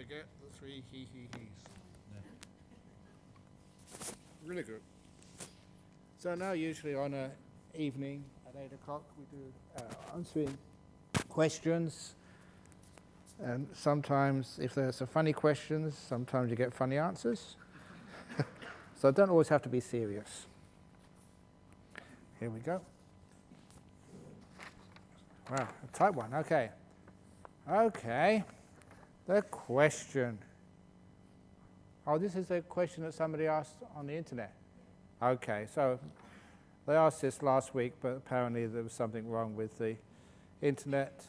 forget the three he-he-he's. Really good. So now usually on an evening at 8 o'clock we do answering questions, and sometimes if there's some funny questions, sometimes you get funny answers. So don't always have to be serious. Here we go. Wow, a tight one, okay. Okay, the question. Oh, this is a question that somebody asked on the internet. Okay, so they asked this last week, but apparently there was something wrong with the internet.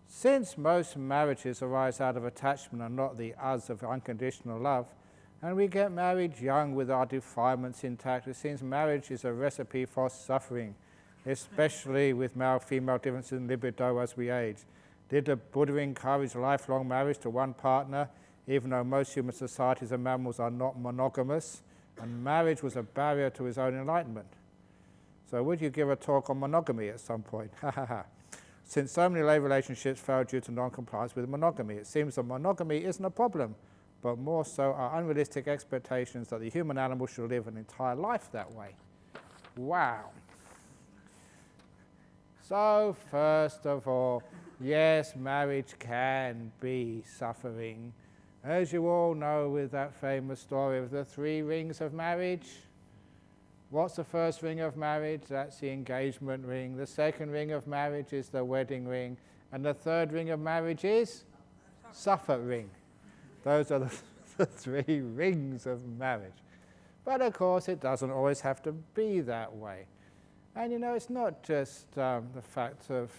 Since most marriages arise out of attachment and not the us of unconditional love, and we get married young with our defilements intact, it seems marriage is a recipe for suffering, especially with male-female differences in libido as we age. Did the Buddha encourage lifelong marriage to one partner, even though most human societies and mammals are not monogamous, and marriage was a barrier to his own enlightenment? So would you give a talk on monogamy at some point? Since so many lay relationships fail due to non-compliance with monogamy, it seems that monogamy isn't a problem, but more so are unrealistic expectations that the human animal should live an entire life that way. Wow. So first of all, yes, marriage can be suffering. As you all know, with that famous story of the 3 rings of marriage, what's the first ring of marriage? That's the engagement ring. The second ring of marriage is the wedding ring. And the third ring of marriage is suffer ring. Those are the 3 rings of marriage. But of course, it doesn't always have to be that way. And it's not just the fact of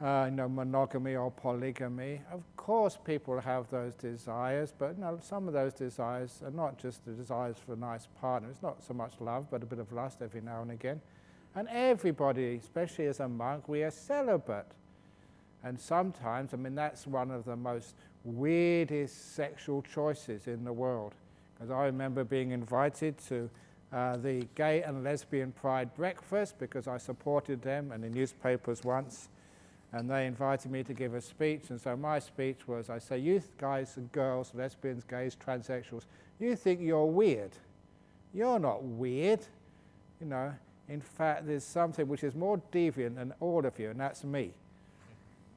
monogamy or polygamy. Of course people have those desires, but some of those desires are not just the desires for a nice partner. It's not so much love, but a bit of lust every now and again. And everybody, especially as a monk, we are celibate. And sometimes, that's one of the most weirdest sexual choices in the world. Because I remember being invited to the gay and lesbian pride breakfast because I supported them in the newspapers once. And they invited me to give a speech, and so my speech was, I say, you guys and girls, lesbians, gays, transsexuals, you think you're weird. You're not weird. In fact, there's something which is more deviant than all of you, and that's me.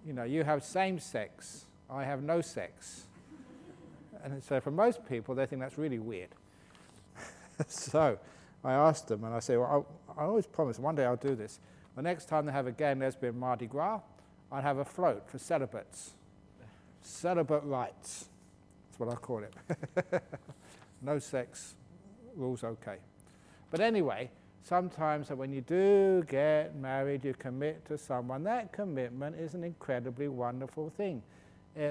You have same sex. I have no sex. And so for most people, they think that's really weird. So I asked them, and I say, well, I always promise one day I'll do this. The next time they have a gay and lesbian Mardi Gras, I'd have a float for celibates. Celibate rights. That's what I call it. No sex, rules okay. But anyway, sometimes when you do get married, you commit to someone. That commitment is an incredibly wonderful thing.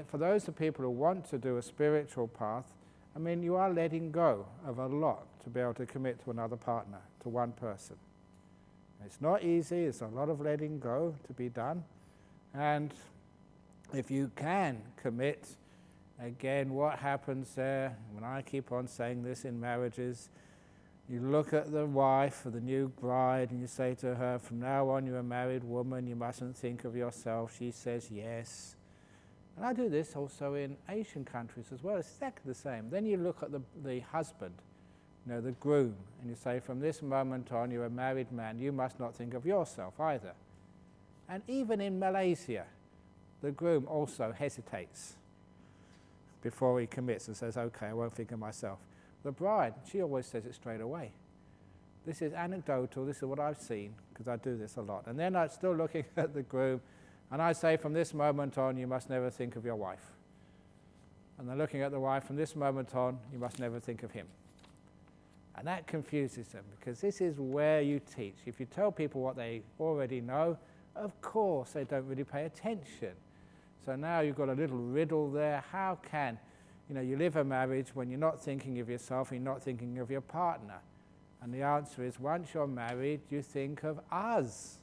For those of people who want to do a spiritual path, you are letting go of a lot to be able to commit to another partner, to one person. It's not easy, it's a lot of letting go to be done. And if you can commit, again, what happens there, when I keep on saying this in marriages, you look at the wife or the new bride and you say to her, from now on you're a married woman, you mustn't think of yourself. She says yes. And I do this also in Asian countries as well, it's exactly the same. Then you look at the husband, the groom, and you say, from this moment on, you're a married man, you must not think of yourself either. And even in Malaysia, the groom also hesitates before he commits and says, okay, I won't think of myself. The bride, she always says it straight away. This is anecdotal, this is what I've seen, because I do this a lot. And then I'm still looking at the groom, and I say, from this moment on, you must never think of your wife. And then looking at the wife, from this moment on, you must never think of him. And that confuses them, because this is where you teach. If you tell people what they already know, of course they don't really pay attention. So now you've got a little riddle there. How can you live a marriage when you're not thinking of yourself, you're not thinking of your partner? And the answer is, once you're married, you think of us.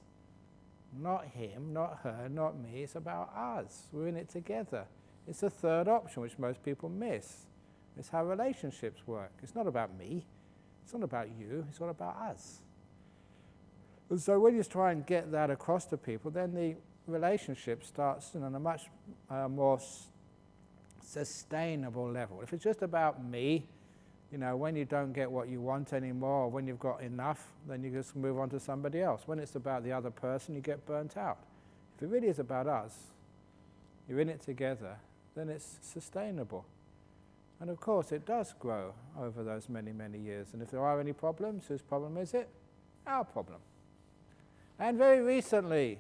Not him, not her, not me. It's about us. We're in it together. It's the third option, which most people miss. It's how relationships work. It's not about me. It's not about you. It's all about us. And so when you try and get that across to people, then the relationship starts in a much more sustainable level. If it's just about me, when you don't get what you want anymore, or when you've got enough, then you just move on to somebody else. When it's about the other person, you get burnt out. If it really is about us, you're in it together, then it's sustainable. And of course it does grow over those many, many years. And if there are any problems, whose problem is it? Our problem. And very recently,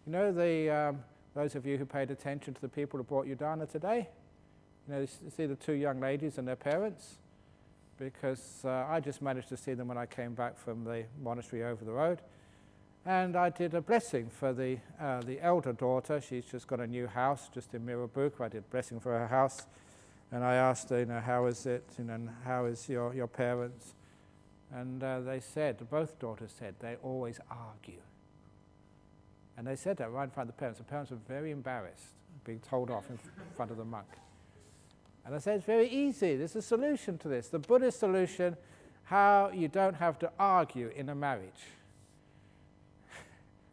those of you who paid attention to the people who brought you dana today, you see the two young ladies and their parents, because I just managed to see them when I came back from the monastery over the road. And I did a blessing for the elder daughter. She's just got a new house just in Mirabuk. I did a blessing for her house. And I asked her, how is it, and how is your parents? And they said, both daughters said, they always argue. And they said that right in front of the parents. The parents were very embarrassed being told off in front of the monk. And I said, it's very easy. There's a solution to this. The Buddhist solution, how you don't have to argue in a marriage.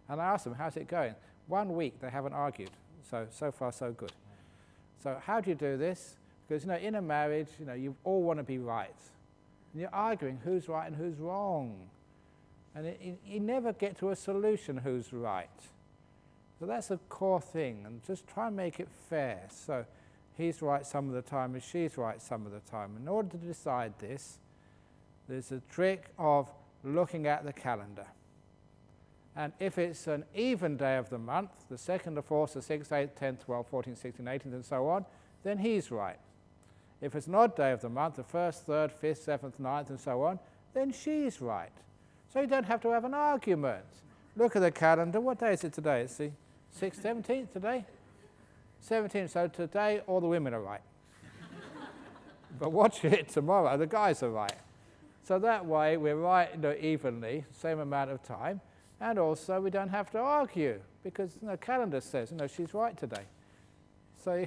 And I asked them, how's it going? 1 week they haven't argued. So far so good. So how do you do this? Because in a marriage, you all want to be right. And you're arguing who's right and who's wrong. And you never get to a solution who's right. So that's a core thing. And just try and make it fair. So he's right some of the time and she's right some of the time. In order to decide this, there's a trick of looking at the calendar. And if it's an even day of the month, the 2nd, the 4th, the 6th, 8th, 10th, 12th, 14th, 16th, 18th, and so on, then he's right. If it's an odd day of the month, the 1st, 3rd, 5th, 7th, 9th, and so on, then she's right. So you don't have to have an argument. Look at the calendar. What day is it today? It's the 6th, 17th today? 17th. So today all the women are right. But watch it tomorrow, the guys are right. So that way we're right evenly, same amount of time, and also we don't have to argue because the calendar says she's right today. So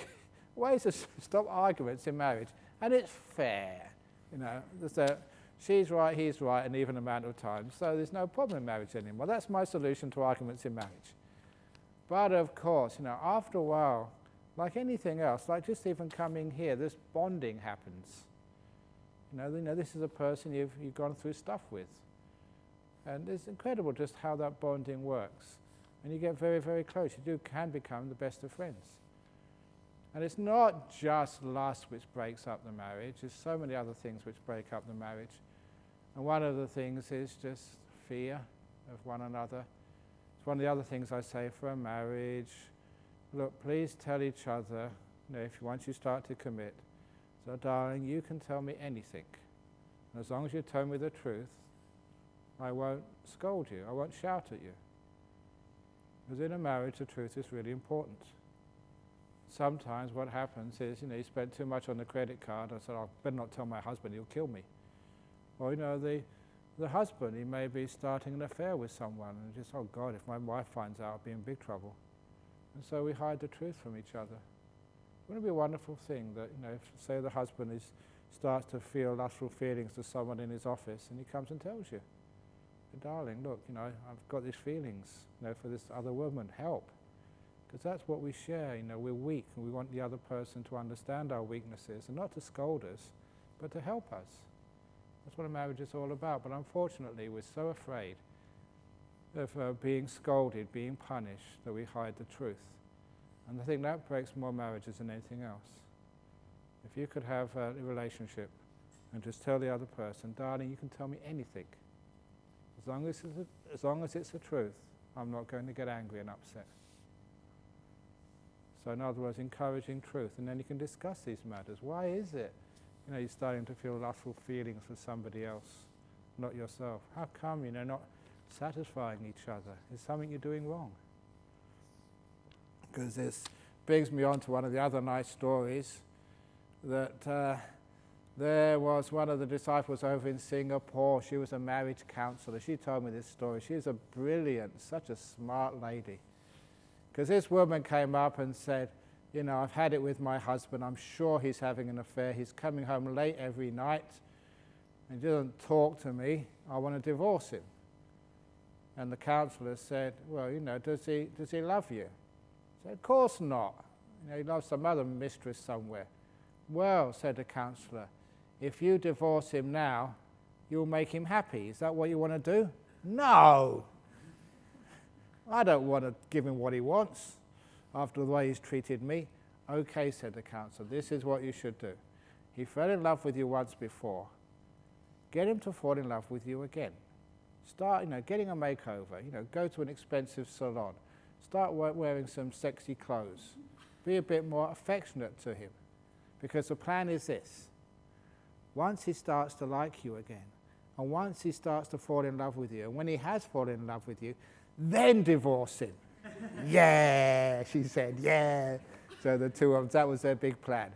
ways to stop arguments in marriage, and it's fair. She's right, he's right, an even amount of time. So there's no problem in marriage anymore. That's my solution to arguments in marriage. But of course, after a while, like anything else, like just even coming here, this bonding happens. This is a person you've gone through stuff with. And it's incredible just how that bonding works. And you get very, very close. You can become the best of friends. And it's not just lust which breaks up the marriage. There's so many other things which break up the marriage. And one of the things is just fear of one another. It's one of the other things I say for a marriage. Look, please tell each other, once you start to commit, so darling, you can tell me anything. And as long as you tell me the truth, I won't scold you, I won't shout at you. Because in a marriage, the truth is really important. Sometimes what happens is, you spend too much on the credit card. I said, I better not tell my husband, he'll kill me. Or, the husband, he may be starting an affair with someone, and just, oh God, if my wife finds out, I'll be in big trouble. And so we hide the truth from each other. Wouldn't it be a wonderful thing that, if, say, the husband starts to feel lustful feelings to someone in his office, and he comes and tells you, darling, look, I've got these feelings, for this other woman, help. Because that's what we share, we're weak, and we want the other person to understand our weaknesses, and not to scold us, but to help us. That's what a marriage is all about. But unfortunately, we're so afraid of being scolded, being punished, that we hide the truth. And I think that breaks more marriages than anything else. If you could have a relationship and just tell the other person, darling, you can tell me anything. As long as it's the truth, I'm not going to get angry and upset. So in other words, encouraging truth. And then you can discuss these matters. Why is it you're starting to feel lustful feelings for somebody else, not yourself? How come you're not satisfying each other? Is something you're doing wrong? Because this brings me on to one of the other nice stories, that there was one of the disciples over in Singapore. She was a marriage counselor. She told me this story. She was a brilliant, such a smart lady. Because this woman came up and said, I've had it with my husband. I'm sure he's having an affair. He's coming home late every night and he doesn't talk to me. I want to divorce him. And the counselor said, well, does he love you? I said, of course not. He loves some other mistress somewhere. Well, said the counsellor, if you divorce him now, you'll make him happy. Is that what you want to do? No! I don't want to give him what he wants after the way he's treated me. Okay, said the counsellor, this is what you should do. He fell in love with you once before. Get him to fall in love with you again. Start, getting a makeover. Go to an expensive salon. Start wearing some sexy clothes. Be a bit more affectionate to him. Because the plan is this. Once he starts to like you again, and once he starts to fall in love with you, and when he has fallen in love with you, then divorce him. Yeah, she said, yeah. So the two of them, that was their big plan.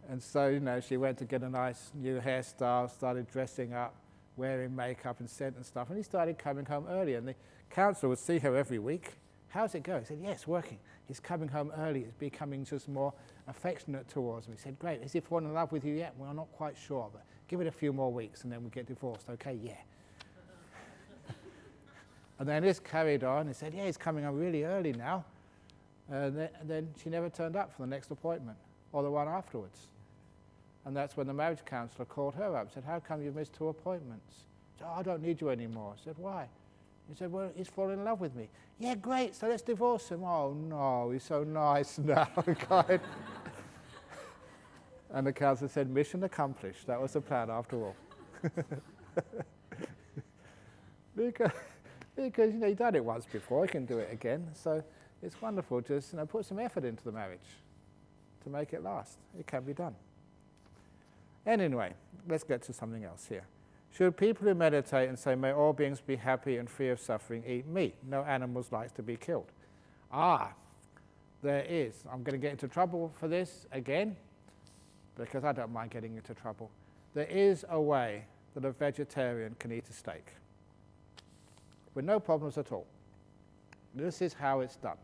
And so, she went to get a nice new hairstyle, started dressing up, wearing makeup and scent and stuff, and he started coming home early. And the counsellor would see her every week. How's it going? He said, yes, working. He's coming home early. He's becoming just more affectionate towards me. He said, great. Has he fallen in love with you yet? Well, I'm not quite sure, but give it a few more weeks and then we'll get divorced. Okay, yeah. And then this carried on. He said, yeah, he's coming home really early now. And then she never turned up for the next appointment or the one afterwards. And that's when the marriage counsellor called her up and said, how come you've missed 2 appointments? She said, I don't need you anymore. I said, why? He said, well, he's fallen in love with me. Yeah, great, so let's divorce him. Oh, no, he's so nice now. And the counsellor said, mission accomplished. That was the plan after all. because he'd done it once before, he can do it again. So it's wonderful, just put some effort into the marriage to make it last. It can be done. Anyway, let's get to something else here. Should people who meditate and say, may all beings be happy and free of suffering, eat meat? No animals like to be killed. There is. I'm going to get into trouble for this again, because I don't mind getting into trouble. There is a way that a vegetarian can eat a steak with no problems at all. This is how it's done.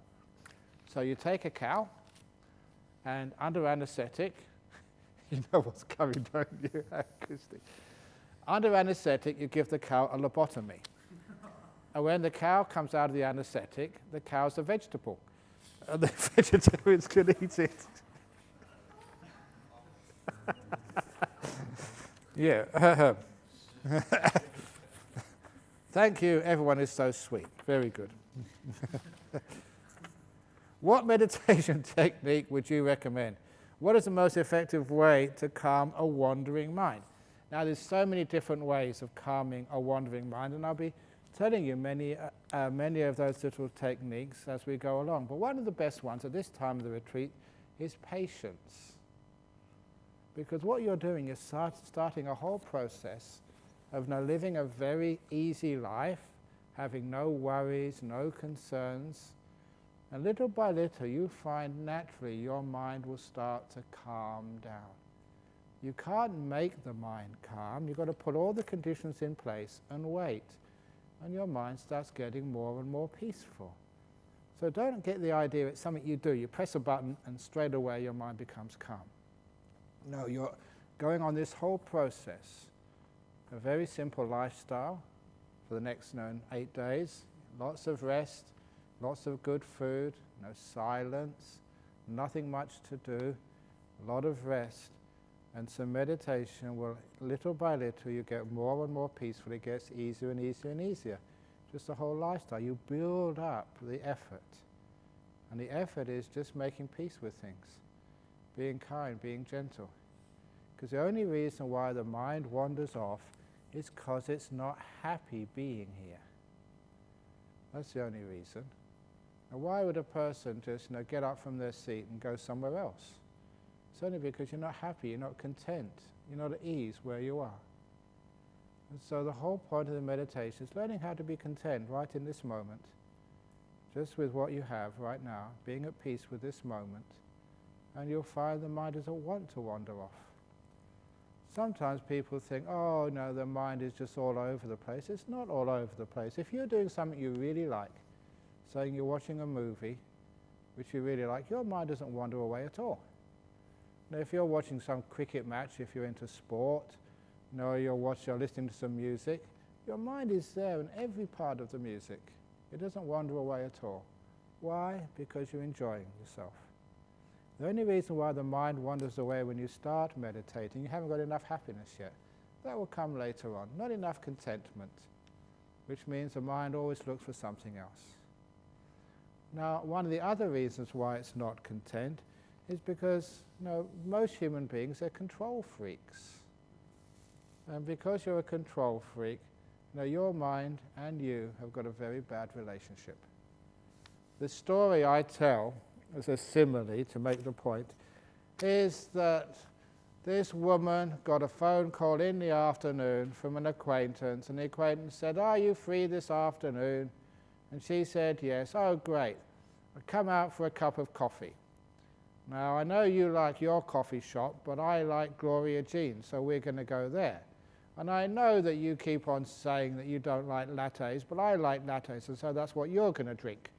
So you take a cow, and under anesthetic, you know what's coming, don't you, Christy? Under anesthetic, you give the cow a lobotomy. And when the cow comes out of the anesthetic, the cow's a vegetable. And the vegetarians can eat it. Yeah. Thank you, everyone is so sweet. Very good. What meditation technique would you recommend? What is the most effective way to calm a wandering mind? Now, there's so many different ways of calming a wandering mind, and I'll be telling you many of those little techniques as we go along. But one of the best ones at this time of the retreat is patience. Because what you're doing is starting a whole process of now living a very easy life, having no worries, no concerns, and little by little you find naturally your mind will start to calm down. You can't make the mind calm. You've got to put all the conditions in place and wait. And your mind starts getting more and more peaceful. So don't get the idea it's something you do. You press a button and straight away your mind becomes calm. No, you're going on this whole process. A very simple lifestyle for the next 8 days. Lots of rest, lots of good food, no silence, nothing much to do, a lot of rest. And some meditation will, little by little, you get more and more peaceful. It gets easier and easier and easier. Just the whole lifestyle. You build up the effort. And the effort is just making peace with things. Being kind, being gentle. Because the only reason why the mind wanders off is because it's not happy being here. That's the only reason. Now, why would a person just get up from their seat and go somewhere else? It's only because you're not happy, you're not content, you're not at ease where you are. And so the whole point of the meditation is learning how to be content right in this moment, just with what you have right now, being at peace with this moment, and you'll find the mind doesn't want to wander off. Sometimes people think, oh no, the mind is just all over the place. It's not all over the place. If you're doing something you really like, saying you're watching a movie which you really like, your mind doesn't wander away at all. Now, if you're watching some cricket match, if you're into sport, you're listening to some music, your mind is there in every part of the music. It doesn't wander away at all. Why? Because you're enjoying yourself. The only reason why the mind wanders away when you start meditating, you haven't got enough happiness yet. That will come later on. Not enough contentment, which means the mind always looks for something else. Now, one of the other reasons why it's not content is because, most human beings are control freaks. And because you're a control freak, your mind and you have got a very bad relationship. The story I tell, as a simile to make the point, is that this woman got a phone call in the afternoon from an acquaintance, and the acquaintance said, "Are you free this afternoon?" And she said, "Yes." "Oh, great. I'll come out for a cup of coffee. Now, I know you like your coffee shop, but I like Gloria Jean's, so we're going to go there. And I know that you keep on saying that you don't like lattes, but I like lattes, and so that's what you're going to drink.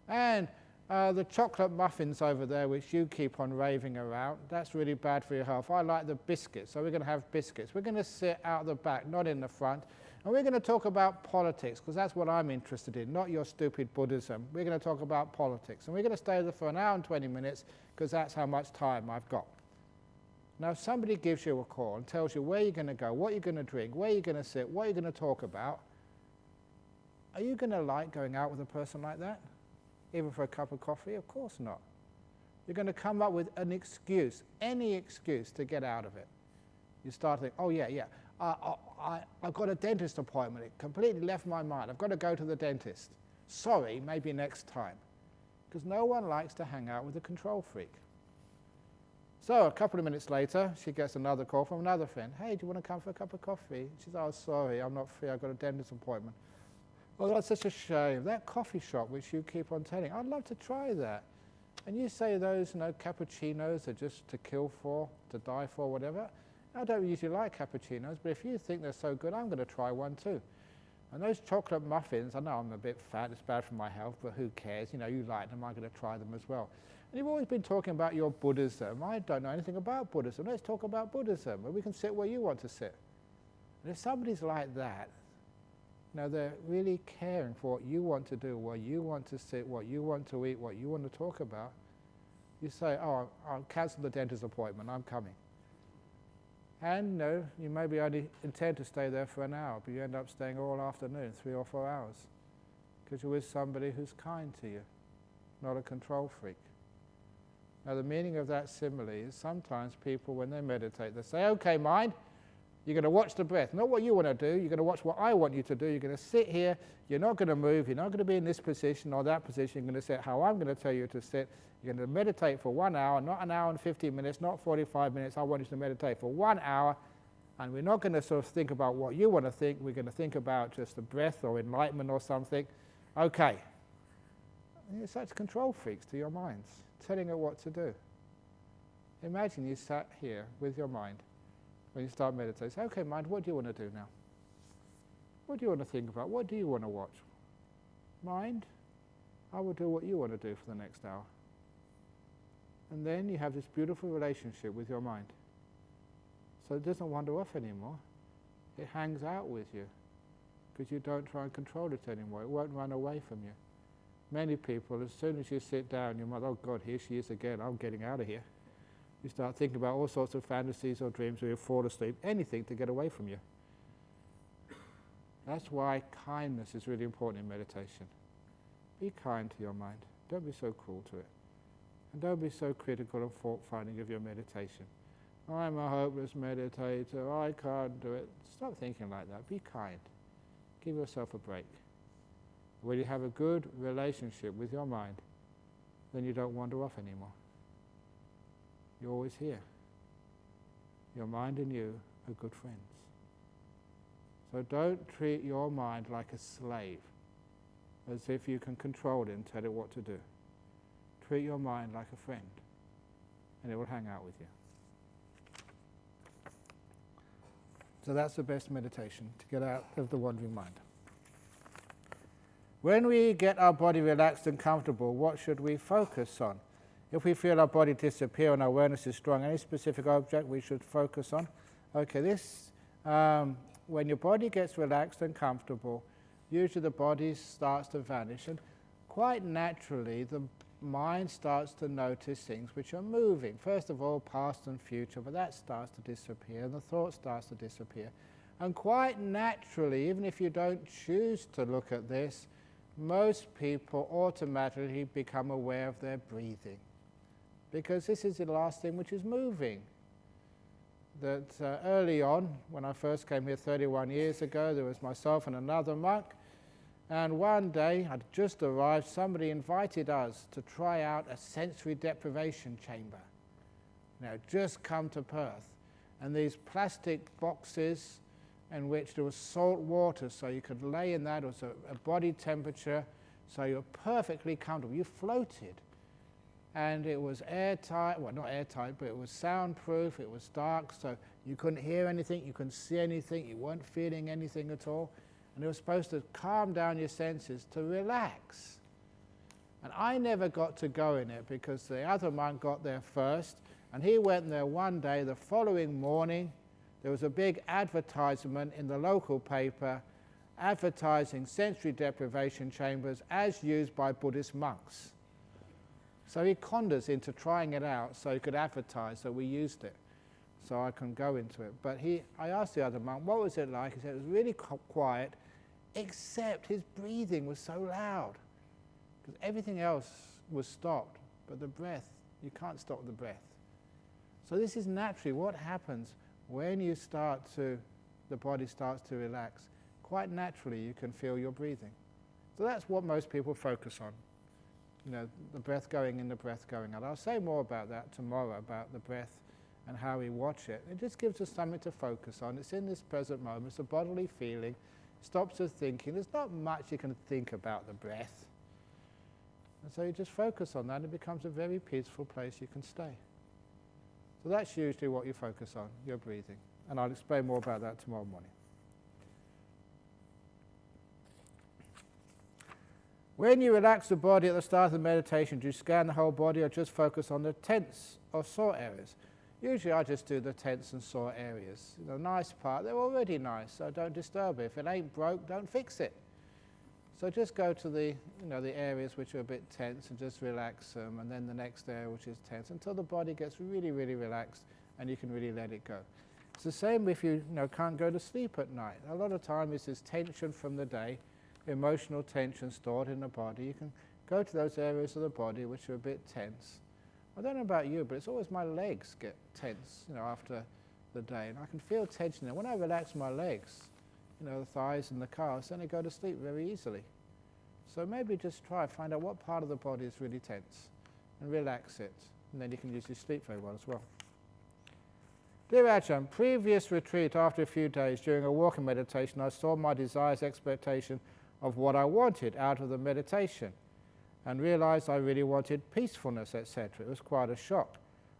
And the chocolate muffins over there, which you keep on raving around, that's really bad for your health. I like the biscuits, so we're going to have biscuits. We're going to sit out the back, not in the front, and we're going to talk about politics, because that's what I'm interested in, not your stupid Buddhism. We're going to talk about politics, and we're going to stay there for an hour and 20 minutes, because that's how much time I've got." Now, if somebody gives you a call and tells you where you're going to go, what you're going to drink, where you're going to sit, what you're going to talk about, are you going to like going out with a person like that? Even for a cup of coffee? Of course not. You're going to come up with an excuse, any excuse to get out of it. You start thinking, "Oh yeah, I've got a dentist appointment. It completely left my mind. I've got to go to the dentist. Sorry, maybe next time." Because no one likes to hang out with a control freak. So a couple of minutes later, she gets another call from another friend. "Hey, do you want to come for a cup of coffee?" She says, "Oh, sorry, I'm not free. I've got a dentist appointment." "Oh, that's such a shame. That coffee shop which you keep on telling, I'd love to try that. And you say those, cappuccinos are just to kill for, to die for, whatever. I don't usually like cappuccinos, but if you think they're so good, I'm going to try one too. And those chocolate muffins, I know I'm a bit fat, it's bad for my health, but who cares? You like them, I'm going to try them as well." And you've always been talking about your Buddhism. I don't know anything about Buddhism. Let's talk about Buddhism, and we can sit where you want to sit. And if somebody's like that, they're really caring for what you want to do, where you want to sit, what you want to eat, what you want to talk about. You say, "Oh, I'll cancel the dentist appointment, I'm coming." And you maybe only intend to stay there for an hour, but you end up staying all afternoon, 3 or 4 hours, because you're with somebody who's kind to you, not a control freak. Now, the meaning of that simile is sometimes people, when they meditate, they say, "Okay, mind, you're going to watch the breath. Not what you want to do, you're going to watch what I want you to do. You're going to sit here, you're not going to move, you're not going to be in this position or that position. You're going to sit how I'm going to tell you to sit. You're going to meditate for 1 hour, not an hour and 15 minutes, not 45 minutes. I want you to meditate for 1 hour, and we're not going to sort of think about what you want to think. We're going to think about just the breath or enlightenment or something." Okay. You're such control freaks to your minds, telling it what to do. Imagine you sat here with your mind when you start meditating. Say, "Okay, mind, what do you want to do now? What do you want to think about? What do you want to watch? Mind, I will do what you want to do for the next hour." And then you have this beautiful relationship with your mind. So it doesn't wander off anymore. It hangs out with you because you don't try and control it anymore. It won't run away from you. Many people, as soon as you sit down, you're like, "Oh God, here she is again, I'm getting out of here." You start thinking about all sorts of fantasies or dreams, or you fall asleep, anything to get away from you. That's why kindness is really important in meditation. Be kind to your mind. Don't be so cruel to it. And don't be so critical and fault-finding of your meditation. "I'm a hopeless meditator, I can't do it." Stop thinking like that. Be kind. Give yourself a break. When you have a good relationship with your mind, then you don't wander off anymore. You're always here. Your mind and you are good friends. So don't treat your mind like a slave, as if you can control it and tell it what to do. Treat your mind like a friend, and it will hang out with you. So that's the best meditation, to get out of the wandering mind. When we get our body relaxed and comfortable, what should we focus on? If we feel our body disappear and our awareness is strong, any specific object we should focus on? Okay, when your body gets relaxed and comfortable, usually the body starts to vanish, and quite naturally the mind starts to notice things which are moving. First of all, past and future, but that starts to disappear, and the thought starts to disappear. And quite naturally, even if you don't choose to look at this, most people automatically become aware of their breathing, because this is the last thing which is moving. That early on, when I first came here 31 years ago, there was myself and another monk, and one day, I'd just arrived, somebody invited us to try out a sensory deprivation chamber. Just come to Perth. And these plastic boxes in which there was salt water, so you could lay in that. It was a body temperature, so you're perfectly comfortable. You floated. And it was airtight, well, not airtight, but it was soundproof, it was dark, so you couldn't hear anything, you couldn't see anything, you weren't feeling anything at all. And it was supposed to calm down your senses to relax. And I never got to go in it because the other monk got there first, and he went there one day. The following morning, there was a big advertisement in the local paper advertising sensory deprivation chambers as used by Buddhist monks. So he conned us into trying it out so he could advertise, so we used it. So I couldn't go into it. But I asked the other monk, what was it like? He said it was really quiet, except his breathing was so loud, because everything else was stopped, but the breath, you can't stop the breath. So this is naturally what happens when you the body starts to relax. Quite naturally you can feel your breathing. So that's what most people focus on. The breath going in, the breath going out. I'll say more about that tomorrow, about the breath and how we watch it. It just gives us something to focus on. It's in this present moment. It's a bodily feeling. Stops us thinking. There's not much you can think about the breath. And so you just focus on that, and it becomes a very peaceful place you can stay. So that's usually what you focus on, your breathing. And I'll explain more about that tomorrow morning. When you relax the body at the start of the meditation, do you scan the whole body or just focus on the tense or sore areas? Usually I just do the tense and sore areas. The nice part, they're already nice, so don't disturb it. If it ain't broke, don't fix it. So just go to the areas which are a bit tense and just relax them, and then the next area which is tense, until the body gets really, really relaxed and you can really let it go. It's the same if you can't go to sleep at night. A lot of time is this tension from the day, emotional tension stored in the body. You can go to those areas of the body which are a bit tense. I don't know about you, but it's always my legs get tense, after the day, and I can feel tension there. When I relax my legs, the thighs and the calves, then I go to sleep very easily. So maybe just find out what part of the body is really tense, and relax it, and then you can usually sleep very well as well. Dear Ajahn, previous retreat after a few days during a walking meditation, I saw my desires, expectation of what I wanted out of the meditation, and realized I really wanted peacefulness, etc. It was quite a shock.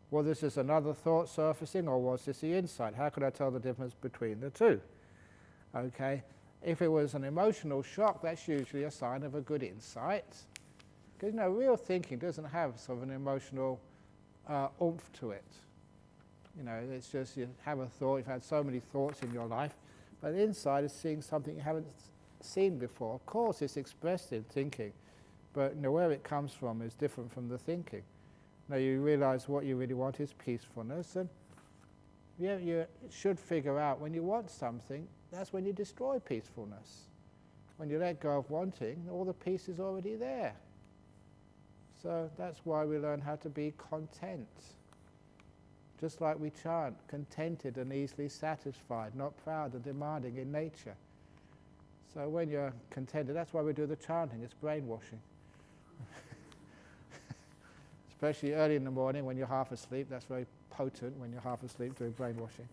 Was this just another thought surfacing, or was this the insight? How could I tell the difference between the two? Okay, if it was an emotional shock, that's usually a sign of a good insight. Because real thinking doesn't have sort of an emotional oomph to it. It's just you have a thought, you've had so many thoughts in your life, but the insight is seeing something you haven't seen before. Of course, it's expressed in thinking, but where it comes from is different from the thinking. Now you realize what you really want is peacefulness, and you should figure out when you want something, that's when you destroy peacefulness. When you let go of wanting, all the peace is already there. So that's why we learn how to be content. Just like we chant, contented and easily satisfied, not proud and demanding in nature. So when you're contented, that's why we do the chanting, it's brainwashing. Especially early in the morning when you're half asleep, that's very potent when you're half asleep doing brainwashing.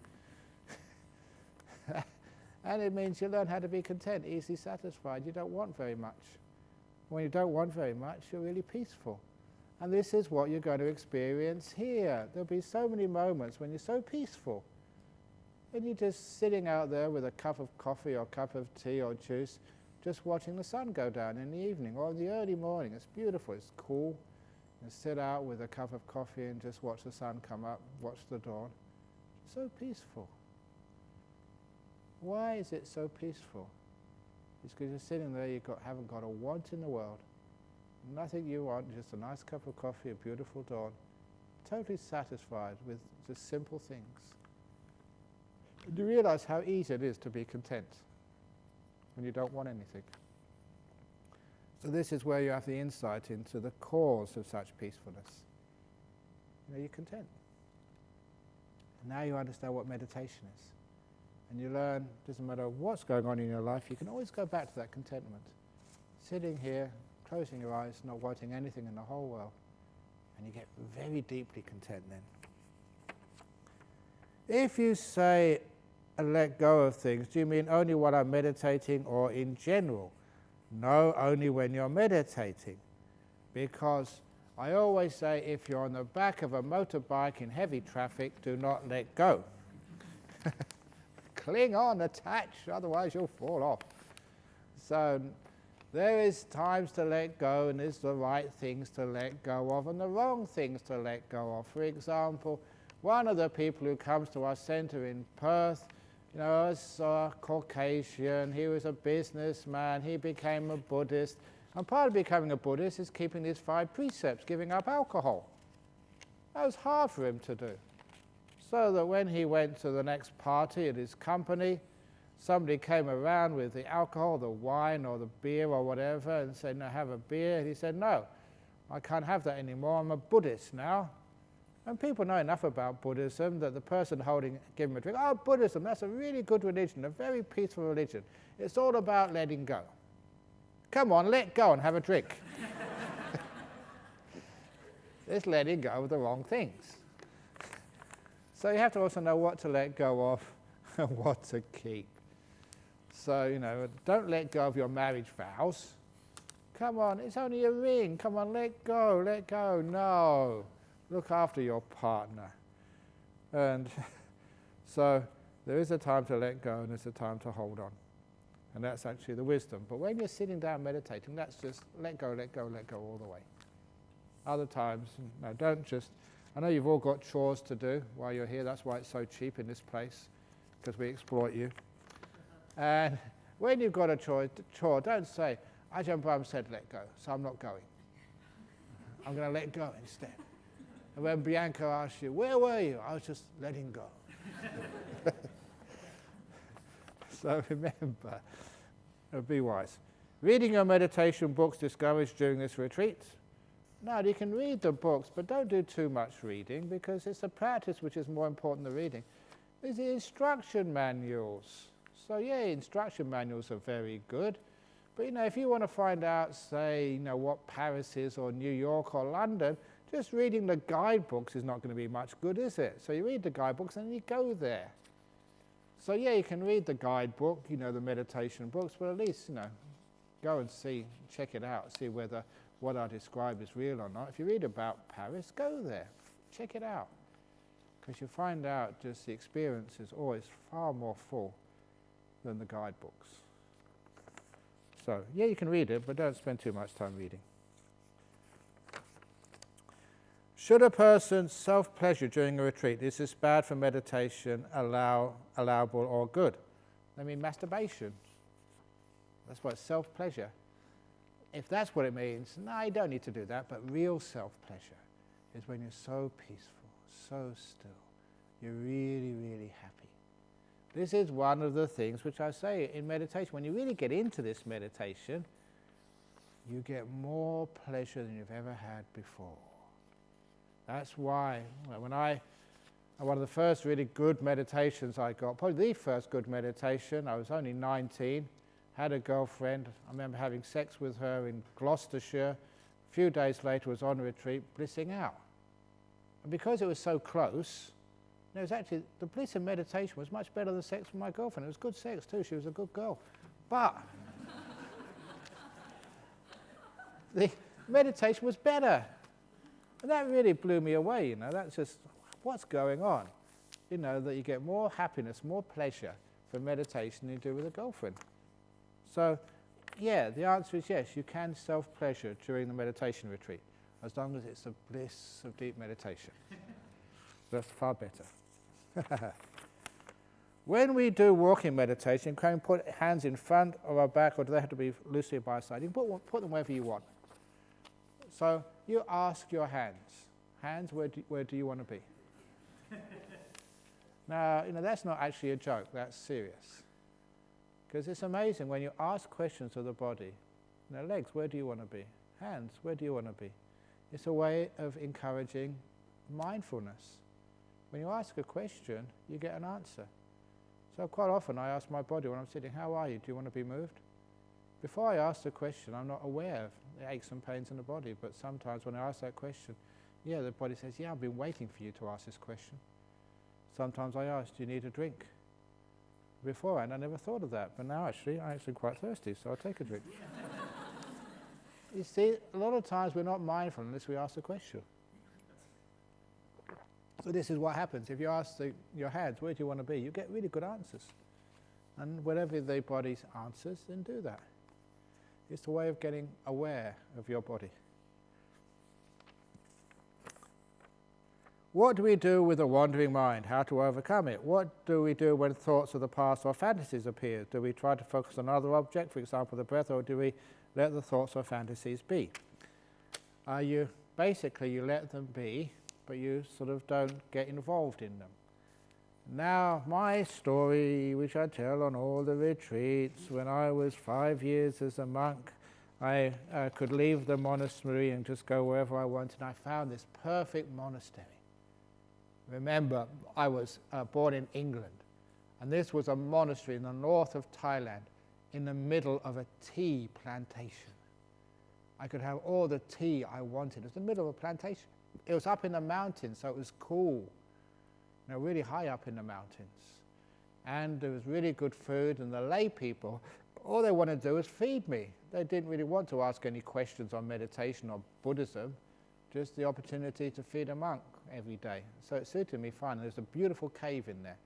And it means you learn how to be content, easily satisfied. You don't want very much. When you don't want very much, you're really peaceful. And this is what you're going to experience here. There'll be so many moments when you're so peaceful. And you're just sitting out there with a cup of coffee or a cup of tea or juice, just watching the sun go down in the evening or in the early morning. It's beautiful, it's cool. You sit out with a cup of coffee and just watch the sun come up, watch the dawn. So peaceful. Why is it so peaceful? It's because you're sitting there, haven't got a want in the world. nothing you want, just a nice cup of coffee, a beautiful dawn. Totally satisfied with just simple things. And you realize how easy it is to be content when you don't want anything. So this is where you have the insight into the cause of such peacefulness. You're content. And now you understand what meditation is. And you learn, doesn't matter what's going on in your life, you can always go back to that contentment. Sitting here, closing your eyes, not wanting anything in the whole world. And you get very deeply content then. If you say, let go of things, do you mean only while I'm meditating or in general? No, only when you're meditating. Because I always say, if you're on the back of a motorbike in heavy traffic, do not let go. Cling on, attach, otherwise you'll fall off. So there is times to let go, and there's the right things to let go of and the wrong things to let go of. For example, one of the people who comes to our centre in Perth, was Caucasian, he was a businessman, he became a Buddhist. And part of becoming a Buddhist is keeping these 5 precepts, giving up alcohol. That was hard for him to do. So that when he went to the next party at his company, somebody came around with the alcohol, the wine or the beer or whatever, and said, no, have a beer. And he said, no, I can't have that anymore, I'm a Buddhist now. And people know enough about Buddhism that the person giving him a drink, oh, Buddhism, that's a really good religion, a very peaceful religion. It's all about letting go. Come on, let go and have a drink. It's letting go of the wrong things. So you have to also know what to let go of and what to keep. So, don't let go of your marriage vows. Come on, it's only a ring. Come on, let go, let go. No, look after your partner. And so there is a time to let go and there's a time to hold on. And that's actually the wisdom. But when you're sitting down meditating, that's just let go, let go, let go all the way. Other times, no, don't just... I know you've all got chores to do while you're here. That's why it's so cheap in this place, because we exploit you. And when you've got a chore, don't say, Ajahn Brahm said let go, so I'm not going. I'm going to let go instead. And when Bianca asks you, where were you? I was just letting go. So remember, be wise. Reading your meditation books discouraged during this retreat? No, you can read the books, but don't do too much reading, because it's the practice which is more important than reading. There's the instruction manuals. So yeah, instruction manuals are very good. But if you want to find out, say, what Paris is or New York or London, just reading the guidebooks is not going to be much good, is it? So you read the guidebooks and you go there. So yeah, you can read the guidebook, the meditation books, but at least, go and check it out, see whether what I describe is real or not. If you read about Paris, go there, check it out. Because you find out just the experience is always far more full than the guidebooks. So, yeah, you can read it, but don't spend too much time reading. Should a person self-pleasure during a retreat? Is this bad for meditation, allowable or good? I mean, masturbation. That's what self-pleasure. If that's what it means, no, you don't need to do that. But real self-pleasure is when you're so peaceful, so still. You're really, really happy. This is one of the things which I say in meditation. When you really get into this meditation, you get more pleasure than you've ever had before. That's why one of the first really good meditations I got, probably the first good meditation, I was only 19, had a girlfriend. I remember having sex with her in Gloucestershire. A few days later was on retreat, blissing out. And because it was so close, it was actually, the bliss in meditation was much better than sex with my girlfriend. It was good sex too, she was a good girl. But the meditation was better. And that really blew me away, that's just, what's going on? That you get more happiness, more pleasure from meditation than you do with a girlfriend. So, yeah, the answer is yes, you can self-pleasure during the meditation retreat, as long as it's the bliss of deep meditation. That's far better. When we do walking meditation, can we put hands in front of our back, or do they have to be loosely by our side? You can put them wherever you want. So you ask your hands, where do you want to be? Now, that's not actually a joke, that's serious. Because it's amazing when you ask questions of the body. Legs, where do you want to be? Hands, where do you want to be? It's a way of encouraging mindfulness. When you ask a question, you get an answer. So quite often I ask my body when I'm sitting, how are you? Do you want to be moved? Before I ask the question, I'm not aware of the aches and pains in the body, but sometimes when I ask that question, the body says, yeah, I've been waiting for you to ask this question. Sometimes I ask, do you need a drink? Beforehand, I never thought of that, but now I'm actually quite thirsty, so I'll take a drink. You see, a lot of times we're not mindful unless we ask the question. So this is what happens. If you ask your hands, where do you want to be? You get really good answers. And whatever the body answers, then do that. It's a way of getting aware of your body. What do we do with a wandering mind? How to overcome it? What do we do when thoughts of the past or fantasies appear? Do we try to focus on another object, for example the breath, or do we let the thoughts or fantasies be? You let them be, but you sort of don't get involved in them. Now, my story, which I tell on all the retreats, when I was 5 years as a monk, I could leave the monastery and just go wherever I wanted. I found this perfect monastery. Remember, I was born in England, and this was a monastery in the north of Thailand, in the middle of a tea plantation. I could have all the tea I wanted. It was the middle of a plantation. It was up in the mountains, so it was cool. Really high up in the mountains. And there was really good food, and the lay people, all they wanted to do was feed me. They didn't really want to ask any questions on meditation or Buddhism, just the opportunity to feed a monk every day. So it suited me fine. There's a beautiful cave in there.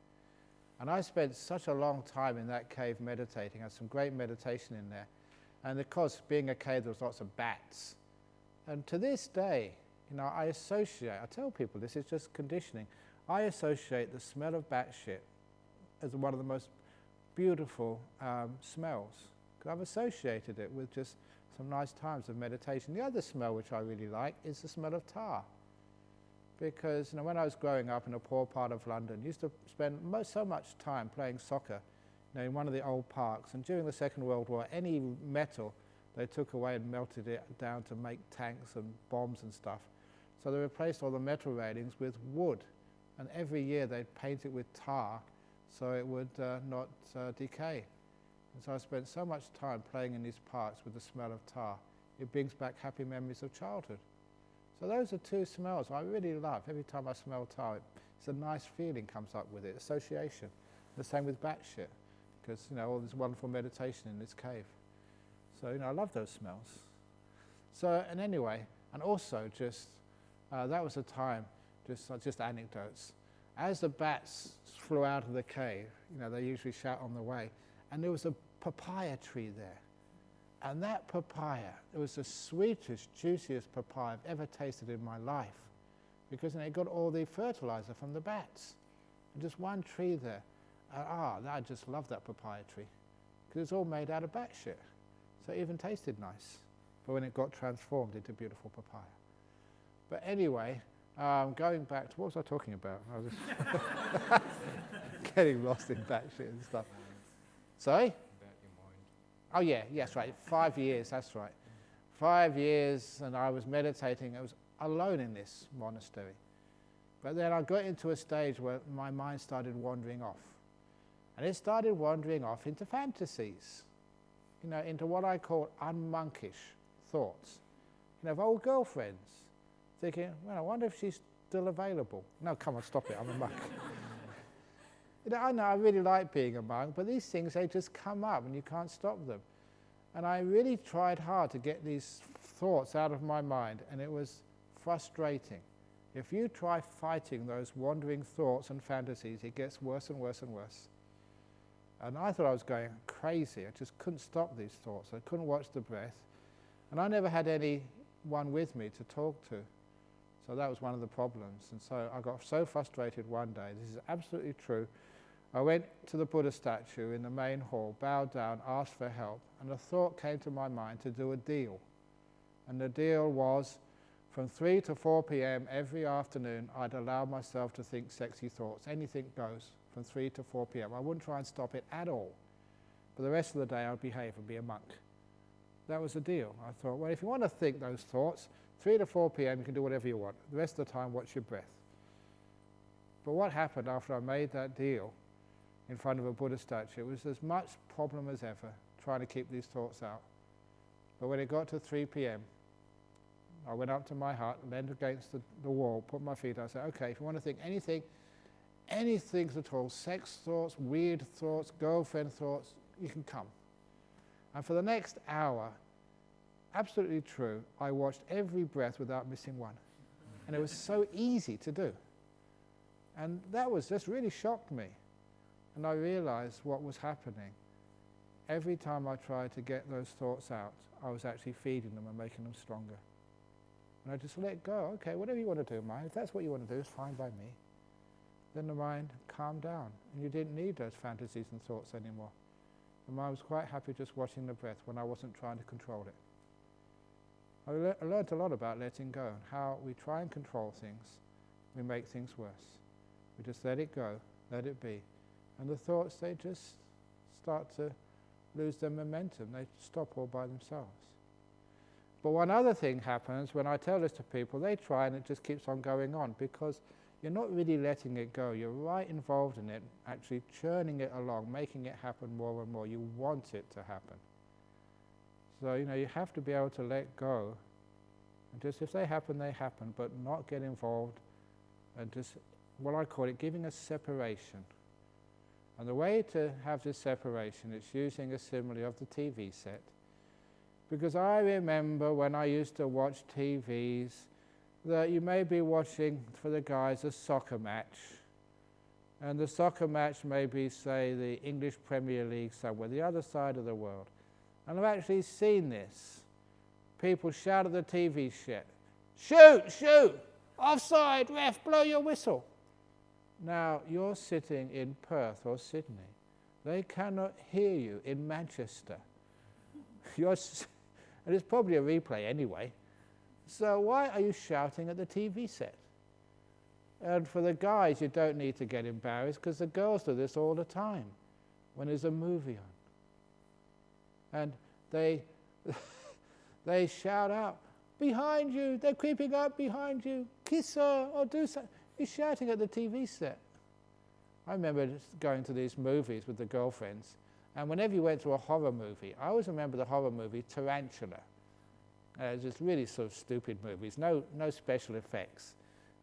And I spent such a long time in that cave meditating. I had some great meditation in there. And of course, being a cave, there was lots of bats. And to this day, I tell people this is just conditioning. I associate the smell of bat shit as one of the most beautiful smells, because I've associated it with just some nice times of meditation. The other smell which I really like is the smell of tar, because when I was growing up in a poor part of London, I used to spend so much time playing soccer in one of the old parks, and during the Second World War, any metal they took away and melted it down to make tanks and bombs and stuff. So they replaced all the metal railings with wood. And every year they'd paint it with tar so it would not decay. And so I spent so much time playing in these parks with the smell of tar. It brings back happy memories of childhood. So those are two smells I really love. Every time I smell tar, it's a nice feeling comes up with it, association. The same with bat shit, because all this wonderful meditation in this cave. So I love those smells. So, and anyway, and also just, that was a time, just anecdotes. As the bats flew out of the cave, they usually shout on the way, and there was a papaya tree there. And that papaya, it was the sweetest, juiciest papaya I've ever tasted in my life, because it got all the fertilizer from the bats. And just one tree there. I just love that papaya tree, because it's all made out of bat shit. So it even tasted nice, but when it got transformed into beautiful papaya. But anyway, going back to, what was I talking about? I was just getting lost in bat shit and stuff. Sorry? About your mind. Oh yeah, yes, right. 5 years, that's right. 5 years, and I was meditating. I was alone in this monastery. But then I got into a stage where my mind started wandering off. And it started wandering off into fantasies, into what I call unmonkish thoughts. Of old girlfriends, thinking, well, I wonder if she's still available. No, come on, stop it, I'm a monk. I know I really like being a monk, but these things, they just come up and you can't stop them. And I really tried hard to get these thoughts out of my mind, and it was frustrating. If you try fighting those wandering thoughts and fantasies, it gets worse and worse and worse. And I thought I was going crazy. I just couldn't stop these thoughts. I couldn't watch the breath. And I never had anyone with me to talk to. So that was one of the problems. And so I got so frustrated one day. This is absolutely true. I went to the Buddha statue in the main hall, bowed down, asked for help, and a thought came to my mind to do a deal. And the deal was, from 3 to 4 p.m. every afternoon, I'd allow myself to think sexy thoughts. Anything goes from 3 to 4 p.m. I wouldn't try and stop it at all. For the rest of the day, I'd behave and be a monk. That was the deal. I thought, well, if you want to think those thoughts, 3 to 4 p.m. you can do whatever you want. The rest of the time, watch your breath. But what happened after I made that deal in front of a Buddha statue, it was as much problem as ever trying to keep these thoughts out. But when it got to 3 p.m, I went up to my hut, leaned against the wall, put my feet out, I said, okay, if you want to think anything at all, sex thoughts, weird thoughts, girlfriend thoughts, you can come. And for the next hour, absolutely true, I watched every breath without missing one. And it was so easy to do. And that was just really shocked me. And I realized what was happening. Every time I tried to get those thoughts out, I was actually feeding them and making them stronger. And I just let go. Okay, whatever you want to do, mind. If that's what you want to do, it's fine by me. Then the mind calmed down, and you didn't need those fantasies and thoughts anymore. The mind was quite happy just watching the breath when I wasn't trying to control it. I learned a lot about letting go, and how we try and control things, we make things worse. We just let it go, let it be. And the thoughts, they just start to lose their momentum. They stop all by themselves. But one other thing happens when I tell this to people, they try and it just keeps on going on, because you're not really letting it go. You're right involved in it, actually churning it along, making it happen more and more. You want it to happen. So, you have to be able to let go. And just if they happen, but not get involved, and just, what I call it, giving a separation. And the way to have this separation is using a simile of the TV set. Because I remember when I used to watch TVs, that you may be watching, for the guys, a soccer match. And the soccer match may be, say, the English Premier League somewhere, the other side of the world. And I've actually seen this. People shout at the TV set, "Shoot, shoot, offside, ref, blow your whistle." Now, you're sitting in Perth or Sydney. They cannot hear you in Manchester. And it's probably a replay anyway. So why are you shouting at the TV set? And for the guys, you don't need to get embarrassed, because the girls do this all the time when there's a movie on. And they shout out, "Behind you, they're creeping up behind you, kiss her or do something." You're shouting at the TV set. I remember just going to these movies with the girlfriends, and whenever you went to a horror movie, I always remember the horror movie Tarantula. Just really sort of stupid movies, no special effects.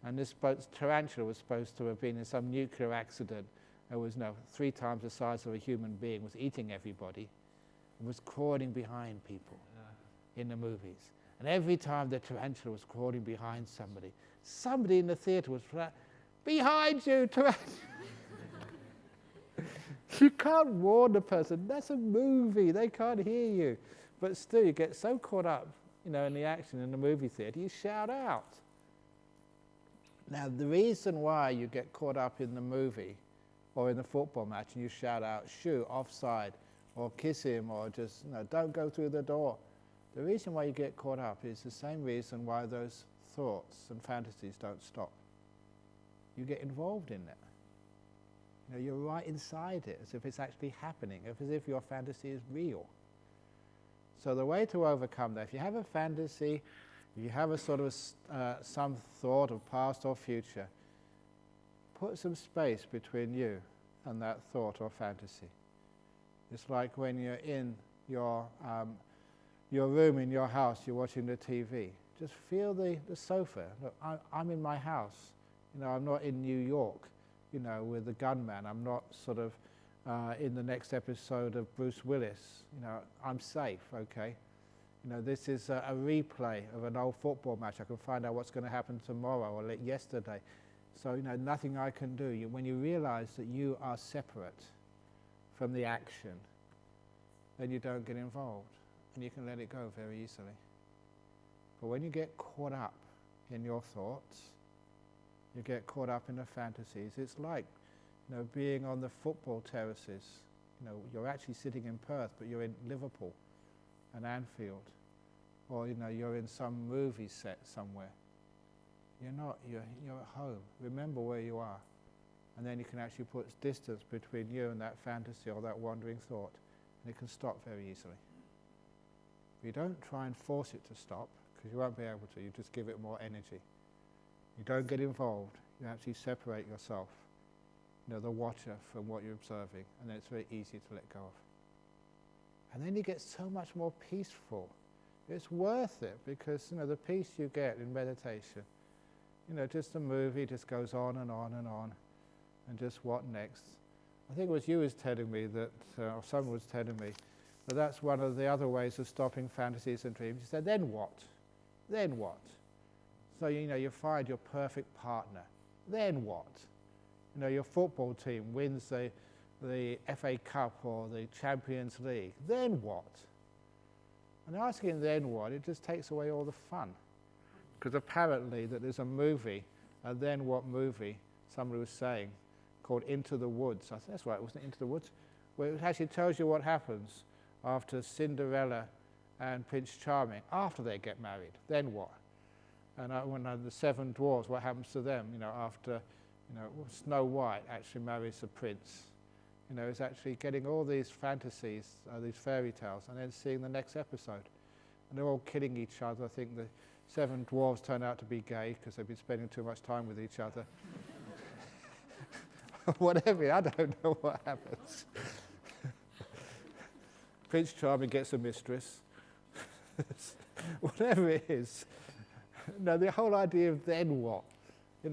And this tarantula was supposed to have been in some nuclear accident. It was 3 times the size of a human being, was eating everybody, and was crawling behind people in the movies. And every time the tarantula was crawling behind somebody in the theatre was flat, "Behind you, tarantula!" You can't warn the person. That's a movie. They can't hear you. But still, you get so caught up, in the action in the movie theatre, you shout out. Now, the reason why you get caught up in the movie or in the football match and you shout out, "Shoot, offside," or "Kiss him," or just, "Don't go through the door," the reason why you get caught up is the same reason why those thoughts and fantasies don't stop. You get involved in it. You're right inside it, as if it's actually happening, as if your fantasy is real. So the way to overcome that, if you have a fantasy, if you have a sort of some thought of past or future, put some space between you and that thought or fantasy. It's like when you're in your room in your house, you're watching the TV. Just feel the sofa. Look, I'm in my house. I'm not in New York, with the gunman. I'm not sort of in the next episode of Bruce Willis. I'm safe, okay? This is a replay of an old football match. I can find out what's going to happen tomorrow or yesterday. So, nothing I can do. When you realize that you are separate from the action, then you don't get involved, and you can let it go very easily. But when you get caught up in your thoughts, you get caught up in the fantasies. It's like, being on the football terraces. You're actually sitting in Perth, but you're in Liverpool and Anfield. or you're in some movie set somewhere. You're not, you're at home. Remember where you are. And then you can actually put distance between you and that fantasy or that wandering thought, and it can stop very easily. You don't try and force it to stop, because you won't be able to. You just give it more energy. You don't get involved. You actually separate yourself, the watcher, from what you're observing, and then it's very easy to let go of. And then you get so much more peaceful. It's worth it, because the peace you get in meditation, just the movie just goes on and on and on, and just what next? I think it was you was telling me that, or someone was telling me, that that's one of the other ways of stopping fantasies and dreams. You said, then what? Then what? So you find your perfect partner. Then what? Your football team wins the FA Cup or the Champions League. Then what? And asking then what, it just takes away all the fun. Because apparently that there's a movie, a then what movie, somebody was saying, called Into the Woods. I think that's right, wasn't it, Into the Woods? Where it actually tells you what happens after Cinderella and Prince Charming, after they get married. Then what? And when the seven dwarfs, what happens to them? After Snow White actually marries the prince. It's actually getting all these fantasies, these fairy tales, and then seeing the next episode. And they're all killing each other. I think the seven dwarves turn out to be gay because they've been spending too much time with each other. Whatever, I don't know what happens. Prince Charming gets a mistress. Whatever it is. The whole idea of then what?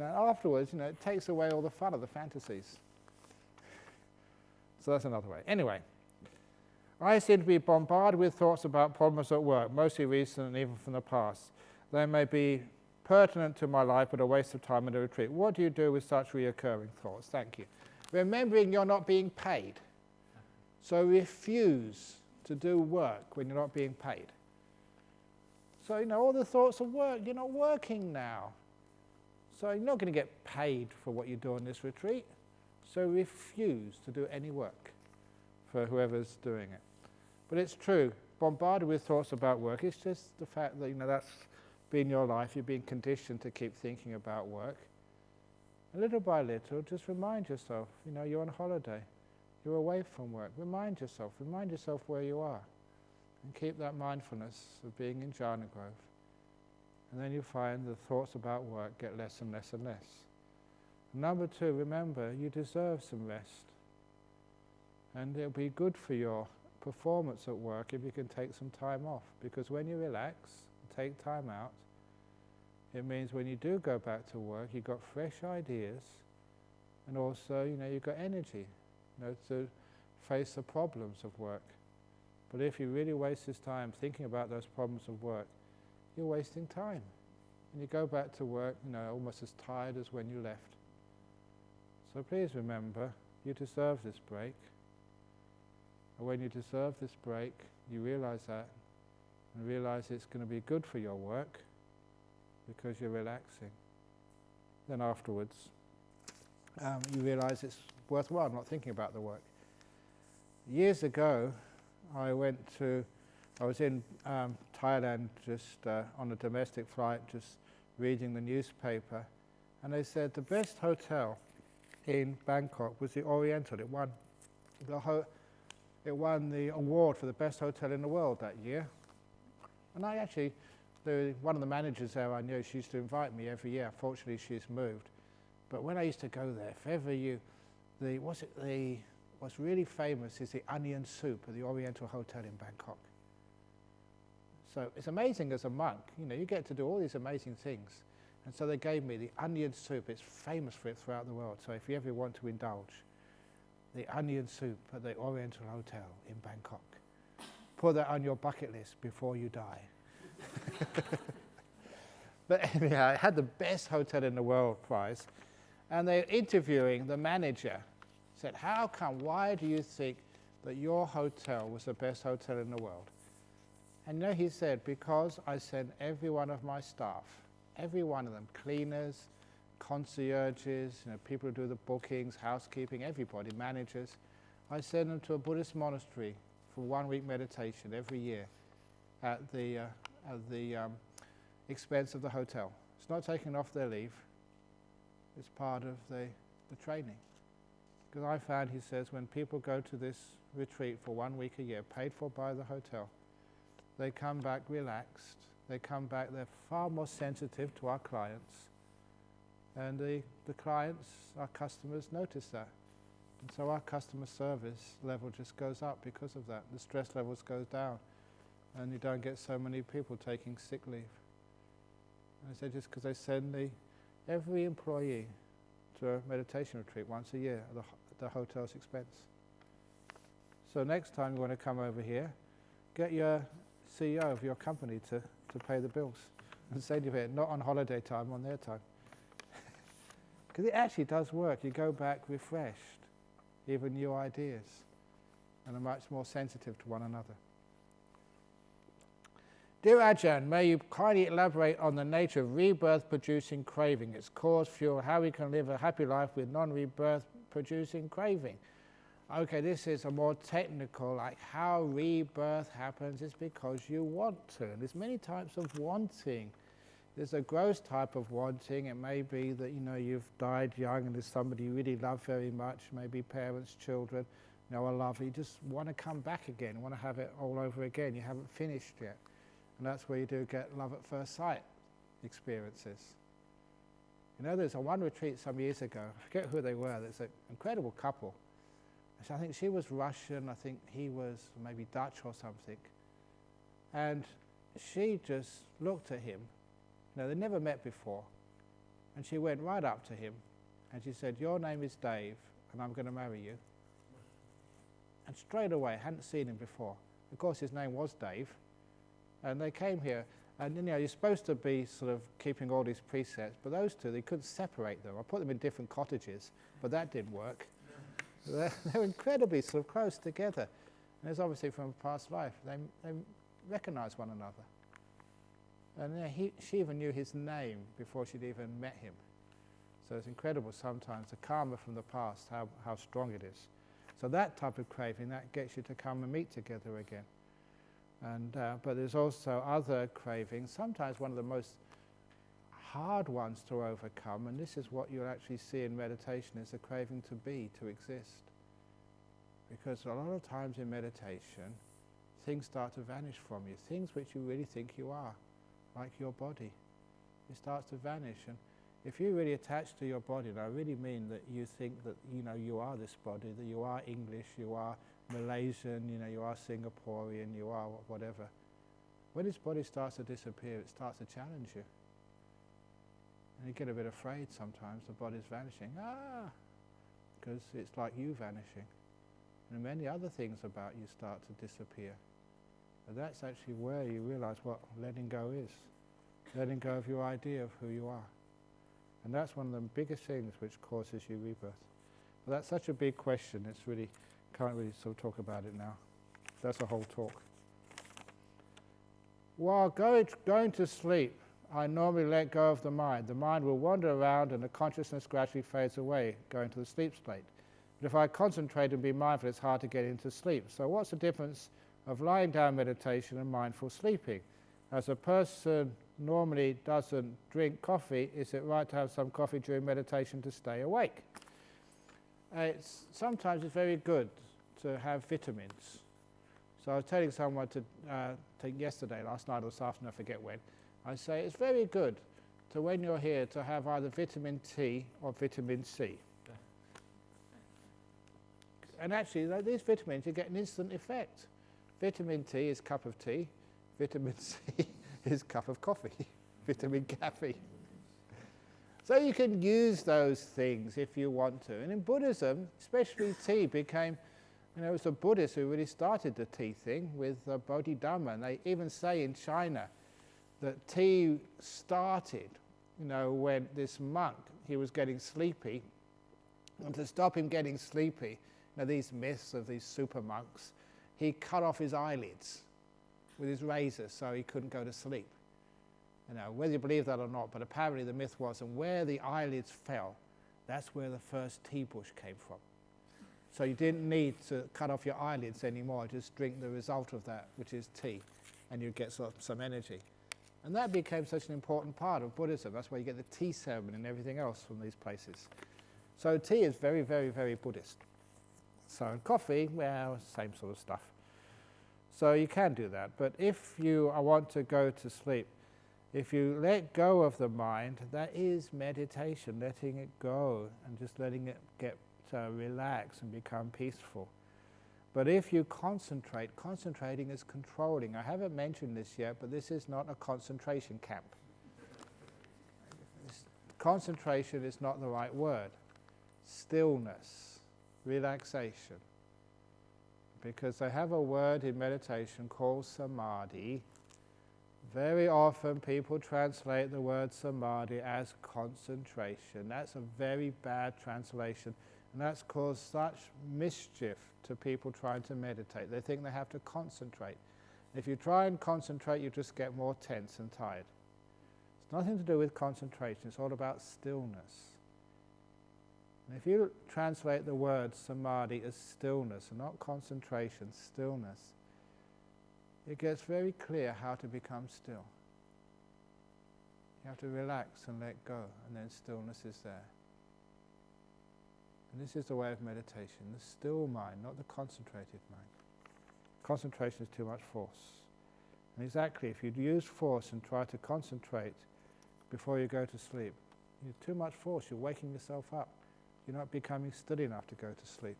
Afterwards, it takes away all the fun of the fantasies. So that's another way. Anyway, I seem to be bombarded with thoughts about problems at work, mostly recent and even from the past. They may be pertinent to my life, but a waste of time in a retreat. What do you do with such reoccurring thoughts? Thank you. Remembering you're not being paid. So refuse to do work when you're not being paid. So, all the thoughts of work, you're not working now. So you're not going to get paid for what you do on this retreat. So refuse to do any work for whoever's doing it. But it's true, bombarded with thoughts about work, it's just the fact that, that's been your life, you've been conditioned to keep thinking about work. And little by little, just remind yourself, you're on holiday, you're away from work. Remind yourself where you are. And keep that mindfulness of being in Jhana Grove. And then you find the thoughts about work get less and less and less. Number two, remember, you deserve some rest. And it'll be good for your performance at work if you can take some time off. Because when you relax, take time out, it means when you do go back to work, you've got fresh ideas, and also, you've got energy, to face the problems of work. But if you really waste this time thinking about those problems of work, you're wasting time. And you go back to work, almost as tired as when you left. So please remember, you deserve this break. And when you deserve this break, you realize that, and realize it's going to be good for your work, because you're relaxing. Then afterwards, you realize it's worthwhile not thinking about the work. Years ago, I was in Thailand just on a domestic flight, just reading the newspaper, and they said the best hotel in Bangkok was the Oriental. It won the award for the best hotel in the world that year. And I actually, one of the managers there I knew, she used to invite me every year. Fortunately, she's moved. But when I used to go there, if ever what's really famous is the onion soup at the Oriental Hotel in Bangkok. So it's amazing as a monk, you get to do all these amazing things. And so they gave me the onion soup. It's famous for it throughout the world. So if you ever want to indulge, the onion soup at the Oriental Hotel in Bangkok. Put that on your bucket list before you die. But anyhow, it had the best hotel in the world prize. And they're interviewing the manager. Said, why do you think that your hotel was the best hotel in the world? And he said, because I sent every one of my staff, every one of them, cleaners, concierges, people who do the bookings, housekeeping, everybody, managers, I send them to a Buddhist monastery for 1 week meditation every year at the expense of the hotel. It's not taken off their leave. It's part of the training. Because I found, he says, when people go to this retreat for 1 week a year, paid for by the hotel, they come back relaxed. They come back, they're far more sensitive to our clients. And the clients, our customers, notice that. And so our customer service level just goes up because of that. The stress levels goes down. And you don't get so many people taking sick leave. And I said just because they send every employee to a meditation retreat once a year at the hotel's expense. So next time you want to come over here, get your CEO of your company to pay the bills and send you here, not on holiday time, on their time. Because it actually does work. You go back refreshed, even new ideas, and are much more sensitive to one another. Dear Ajahn, may you kindly elaborate on the nature of rebirth-producing craving, its cause, fuel, how we can live a happy life with non-rebirth-producing craving. Okay, this is a more technical, like how rebirth happens is because you want to. And there's many types of wanting. There's a gross type of wanting. It may be that, you've died young and there's somebody you really love very much, maybe parents, children, a lover. You just want to come back again, want to have it all over again. You haven't finished yet. And that's where you do get love at first sight experiences. There's one retreat some years ago, I forget who they were, there's an incredible couple. So I think she was Russian, I think he was maybe Dutch or something. And she just looked at him. They never met before. And she went right up to him and she said, "Your name is Dave and I'm going to marry you." And straight away, hadn't seen him before. Of course his name was Dave. And they came here, and you're supposed to be sort of keeping all these precepts, but those two, they couldn't separate them. I put them in different cottages, but that didn't work. They're incredibly sort of close together. And it's obviously from a past life. They recognize one another. And she even knew his name before she'd even met him. So it's incredible sometimes, the karma from the past, how strong it is. So that type of craving, that gets you to come and meet together again. But there's also other cravings, sometimes one of the most hard ones to overcome, and this is what you'll actually see in meditation, is the craving to be, to exist. Because a lot of times in meditation, things start to vanish from you, things which you really think you are, like your body. It starts to vanish, and if you're really attached to your body, and I really mean that you think that you are this body, that you are English, you are Malaysian, you are Singaporean, you are whatever. When this body starts to disappear, it starts to challenge you. And you get a bit afraid sometimes, the body's vanishing. Because it's like you vanishing. And many other things about you start to disappear. And that's actually where you realize what letting go is. Letting go of your idea of who you are. And that's one of the biggest things which causes you rebirth. But that's such a big question, it's really, can't really sort of talk about it now. That's a whole talk. While going to sleep, I normally let go of the mind. The mind will wander around and the consciousness gradually fades away, going to the sleep state. But if I concentrate and be mindful, it's hard to get into sleep. So what's the difference of lying down meditation and mindful sleeping? As a person normally doesn't drink coffee, is it right to have some coffee during meditation to stay awake? Sometimes it's very good to have vitamins. So I was telling someone to take last night or this afternoon, I forget when, I say it's very good to, when you're here, to have either vitamin T or vitamin C. And actually, these vitamins, you get an instant effect. Vitamin T is cup of tea, vitamin C is cup of coffee, vitamin caffeine. So you can use those things if you want to. And in Buddhism, especially tea became, it was the Buddhists who really started the tea thing with Bodhidharma. And they even say in China that tea started, when this monk, he was getting sleepy. And to stop him getting sleepy, these myths of these super monks, he cut off his eyelids with his razor so he couldn't go to sleep. Whether you believe that or not, but apparently the myth was, and where the eyelids fell, that's where the first tea bush came from. So you didn't need to cut off your eyelids anymore, just drink the result of that, which is tea. and you get some energy. And that became such an important part of Buddhism. That's why you get the tea ceremony and everything else from these places. So tea is very, very, very Buddhist. So coffee, well, same sort of stuff. So you can do that. But if you want to go to sleep, if you let go of the mind, that is meditation, letting it go and just letting it get relax and become peaceful. But if you concentrate, concentrating is controlling. I haven't mentioned this yet, but this is not a concentration camp. Concentration is not the right word. Stillness, relaxation. Because they have a word in meditation called samadhi. Very often people translate the word samadhi as concentration. That's a very bad translation, and that's caused such mischief to people trying to meditate. They think they have to concentrate. If you try and concentrate, you just get more tense and tired. It's nothing to do with concentration, it's all about stillness. And if you translate the word samadhi as stillness and not concentration, stillness, it gets very clear how to become still. You have to relax and let go, and then stillness is there. And this is the way of meditation, the still mind, not the concentrated mind. Concentration is too much force. And exactly, if you use force and try to concentrate before you go to sleep, you too much force, you're waking yourself up. You're not becoming still enough to go to sleep.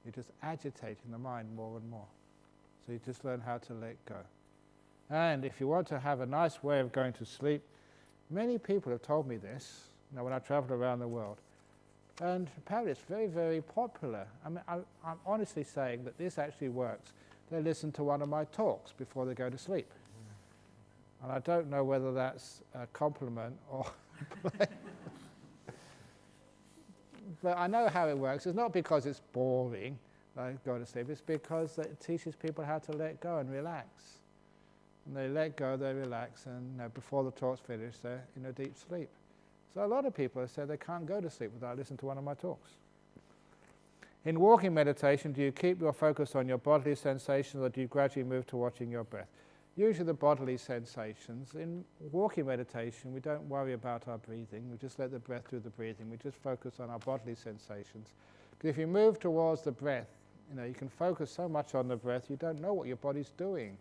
You're just agitating the mind more and more. So you just learn how to let go. And if you want to have a nice way of going to sleep, many people have told me this, when I travel around the world. And apparently it's very, very popular. I mean, I'm honestly saying that this actually works. They listen to one of my talks before they go to sleep. And I don't know whether that's a compliment or... But I know how it works. It's not because it's boring, like go to sleep. It's because it teaches people how to let go and relax. And they let go, they relax, and before the talk's finished, they're in a deep sleep. So a lot of people have said they can't go to sleep without listening to one of my talks. In walking meditation, do you keep your focus on your bodily sensations, or do you gradually move to watching your breath? Usually the bodily sensations. In walking meditation, we don't worry about our breathing. We just let the breath do the breathing. We just focus on our bodily sensations. Because if you move towards the breath, you can focus so much on the breath, you don't know what your body's doing,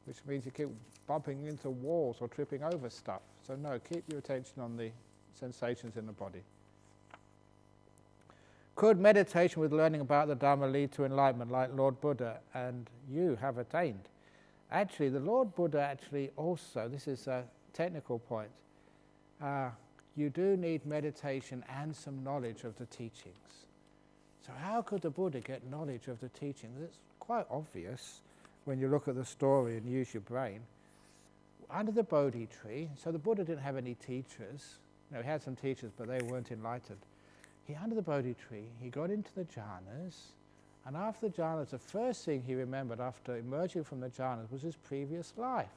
which means you keep bumping into walls or tripping over stuff. So no, keep your attention on the sensations in the body. Could meditation with learning about the Dhamma lead to enlightenment like Lord Buddha and you have attained? Actually, the Lord Buddha also, this is a technical point, you do need meditation and some knowledge of the teachings. So how could the Buddha get knowledge of the teachings? It's quite obvious when you look at the story and use your brain. Under the Bodhi tree, so the Buddha didn't have any teachers. He had some teachers, but they weren't enlightened. Under the Bodhi tree, he got into the jhanas, and after the jhanas, the first thing he remembered after emerging from the jhanas was his previous life.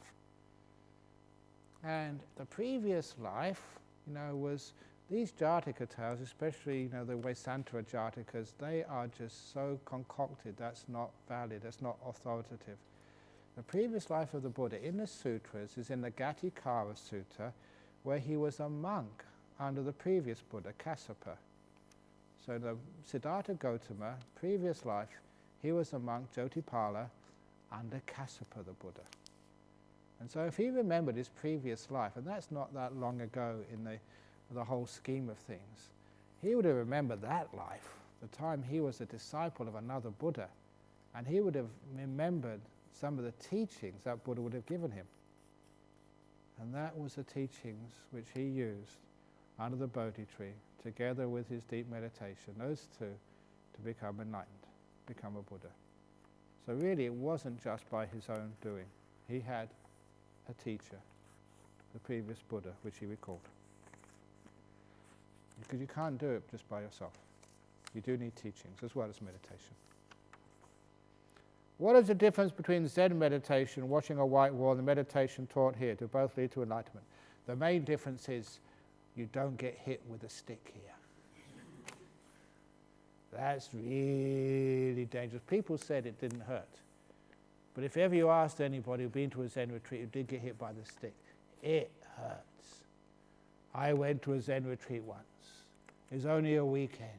And the previous life, was these Jataka tales, especially, the Vaisantara Jatakas, they are just so concocted, that's not valid, that's not authoritative. The previous life of the Buddha in the sutras is in the Gatikara Sutta, where he was a monk under the previous Buddha, Kassapa. So the Siddhartha Gautama, previous life, he was a monk, Jotipala, under Kassapa the Buddha. And so if he remembered his previous life, and that's not that long ago in the whole scheme of things, he would have remembered that life, the time he was a disciple of another Buddha, and he would have remembered some of the teachings that Buddha would have given him. And that was the teachings which he used under the Bodhi tree, together with his deep meditation, those two, to become enlightened, become a Buddha. So really it wasn't just by his own doing. He had a teacher, the previous Buddha, which he recalled. Because you can't do it just by yourself. You do need teachings as well as meditation. What is the difference between Zen meditation, watching a white wall, and the meditation taught here? Do both lead to enlightenment? The main difference is you don't get hit with a stick here. That's really dangerous. People said it didn't hurt. But if ever you asked anybody who'd been to a Zen retreat who did get hit by the stick, it hurts. I went to a Zen retreat once. It was only a weekend.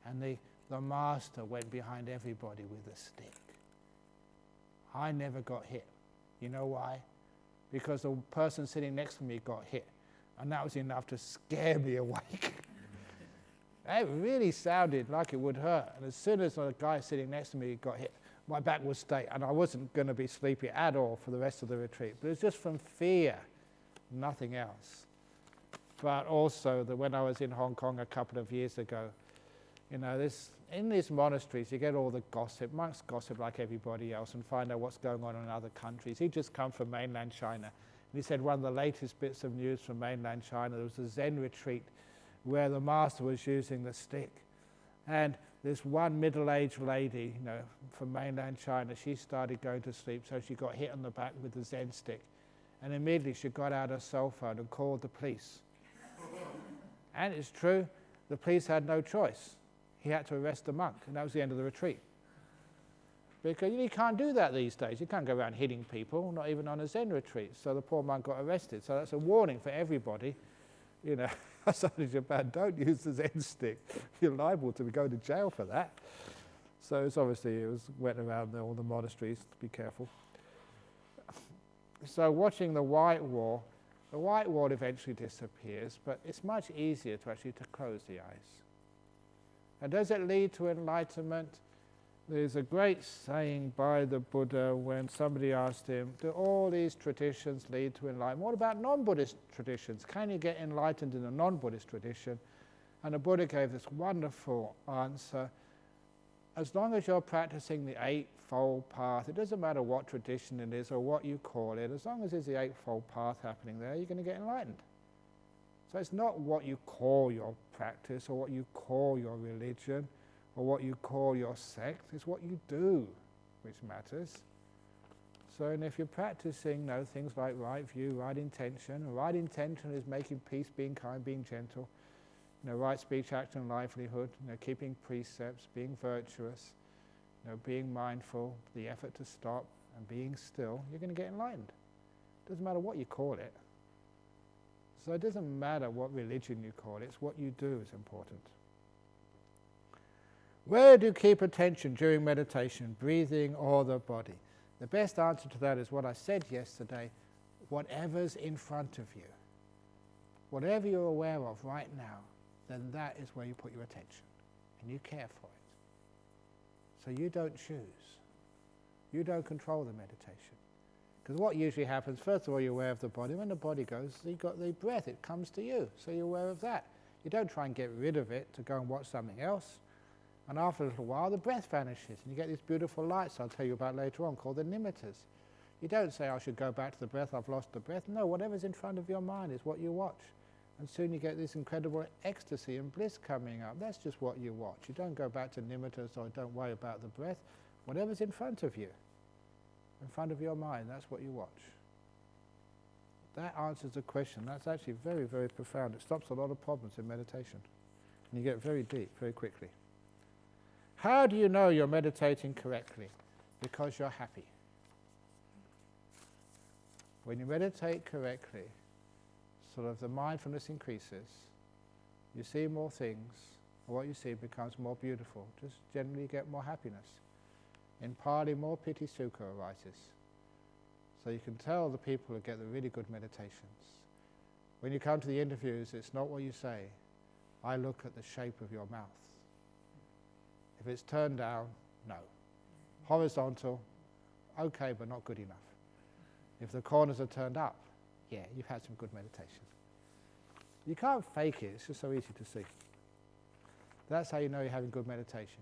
And the master went behind everybody with a stick. I never got hit. You know why? Because the person sitting next to me got hit. And that was enough to scare me awake. It really sounded like it would hurt. And as soon as the guy sitting next to me got hit, my back would stay. And I wasn't going to be sleepy at all for the rest of the retreat. But it was just from fear, nothing else. But also that when I was in Hong Kong a couple of years ago, you know, in these monasteries, you get all the gossip. Monks gossip like everybody else and find out what's going on in other countries. He'd just come from mainland China. And he said one of the latest bits of news from mainland China, there was a Zen retreat where the master was using the stick. And this one middle-aged lady, you know, from mainland China, she started going to sleep, so she got hit on the back with the Zen stick. And immediately she got out her cell phone and called the police. And it's true, the police had no choice. He had to arrest the monk, and that was the end of the retreat. Because you can't do that these days. You can't go around hitting people, not even on a Zen retreat. So the poor monk got arrested. So that's a warning for everybody. You know, outside of Japan, don't use the Zen stick. You're liable to go to jail for that. So it's obviously, it went around all the monasteries, to be careful. So watching the white wall eventually disappears, but it's much easier to actually close the eyes. And does it lead to enlightenment? There's a great saying by the Buddha when somebody asked him, do all these traditions lead to enlightenment? What about non-Buddhist traditions? Can you get enlightened in a non-Buddhist tradition? And the Buddha gave this wonderful answer. As long as you're practicing the Eightfold Path, it doesn't matter what tradition it is or what you call it, as long as there's the Eightfold Path happening there, you're going to get enlightened. So it's not what you call your practice or what you call your religion or what you call your sect, it's what you do which matters. So and if you're practicing things like right view, right intention is making peace, being kind, being gentle, right speech, action, livelihood, keeping precepts, being virtuous, being mindful, the effort to stop and being still, you're going to get enlightened. Doesn't matter what you call it. So it doesn't matter what religion you call it, it's what you do is important. Where do you keep attention during meditation, breathing or the body? The best answer to that is what I said yesterday, whatever's in front of you. Whatever you're aware of right now, then that is where you put your attention and you care for it. So you don't choose. You don't control the meditation. Because what usually happens, first of all, you're aware of the body. When the body goes, you've got the breath, it comes to you, so you're aware of that. You don't try and get rid of it to go and watch something else. And after a little while, the breath vanishes, and you get these beautiful lights I'll tell you about later on, called the nimittas. You don't say, I should go back to the breath, I've lost the breath. No, whatever's in front of your mind is what you watch. And soon you get this incredible ecstasy and bliss coming up. That's just what you watch. You don't go back to nimittas or don't worry about the breath. Whatever's in front of you, in front of your mind, that's what you watch. That answers the question. That's actually very, very profound. It stops a lot of problems in meditation. And you get very deep very quickly. How do you know you're meditating correctly? Because you're happy. When you meditate correctly, sort of the mindfulness increases, you see more things, and what you see becomes more beautiful. Just generally get more happiness. In Pali, more piti sukha arises. So you can tell the people who get the really good meditations. When you come to the interviews, it's not what you say. I look at the shape of your mouth. If it's turned down, no. Horizontal, okay, but not good enough. If the corners are turned up, yeah, you've had some good meditation. You can't fake it, it's just so easy to see. That's how you know you're having good meditation.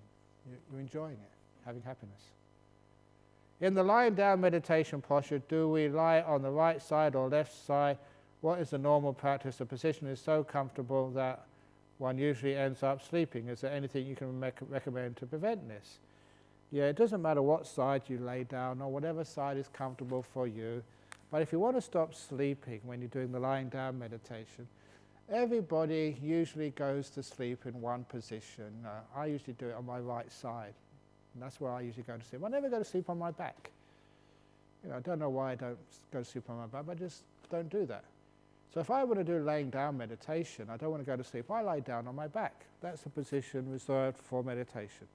You're enjoying it, having happiness. In the lying down meditation posture, do we lie on the right side or left side? What is the normal practice? The position is so comfortable that one usually ends up sleeping. Is there anything you can recommend to prevent this? Yeah, it doesn't matter what side you lay down or whatever side is comfortable for you. But if you want to stop sleeping when you're doing the lying down meditation, everybody usually goes to sleep in one position. I usually do it on my right side. And that's where I usually go to sleep. I never go to sleep on my back. I don't know why I don't go to sleep on my back, but I just don't do that. So if I want to do laying down meditation, I don't want to go to sleep, I lie down on my back. That's a position reserved for meditation.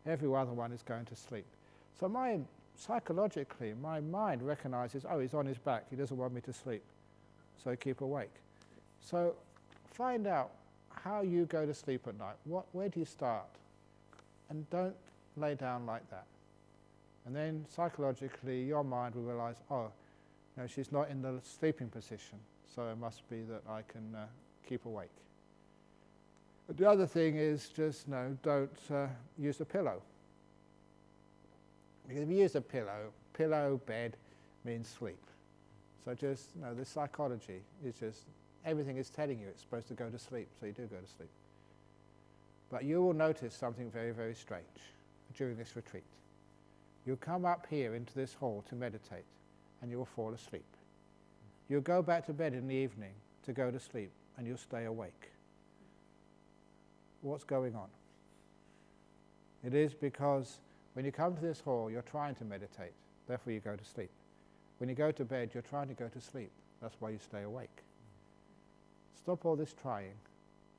Every other one is going to sleep. So psychologically, my mind recognizes, oh, he's on his back, he doesn't want me to sleep, so I keep awake. So find out how you go to sleep at night. Where do you start? And don't lay down like that. And then psychologically, your mind will realize, oh, she's not in the sleeping position, so it must be that I can keep awake. But the other thing is just, don't use a pillow. Because if you use a pillow, bed means sleep. So just, the psychology is just, everything is telling you it's supposed to go to sleep, so you do go to sleep. But you will notice something very, very strange during this retreat. You'll come up here into this hall to meditate, and you will fall asleep. You'll go back to bed in the evening to go to sleep, and you'll stay awake. What's going on? It is because when you come to this hall, you're trying to meditate, therefore you go to sleep. When you go to bed, you're trying to go to sleep, that's why you stay awake. Stop all this trying,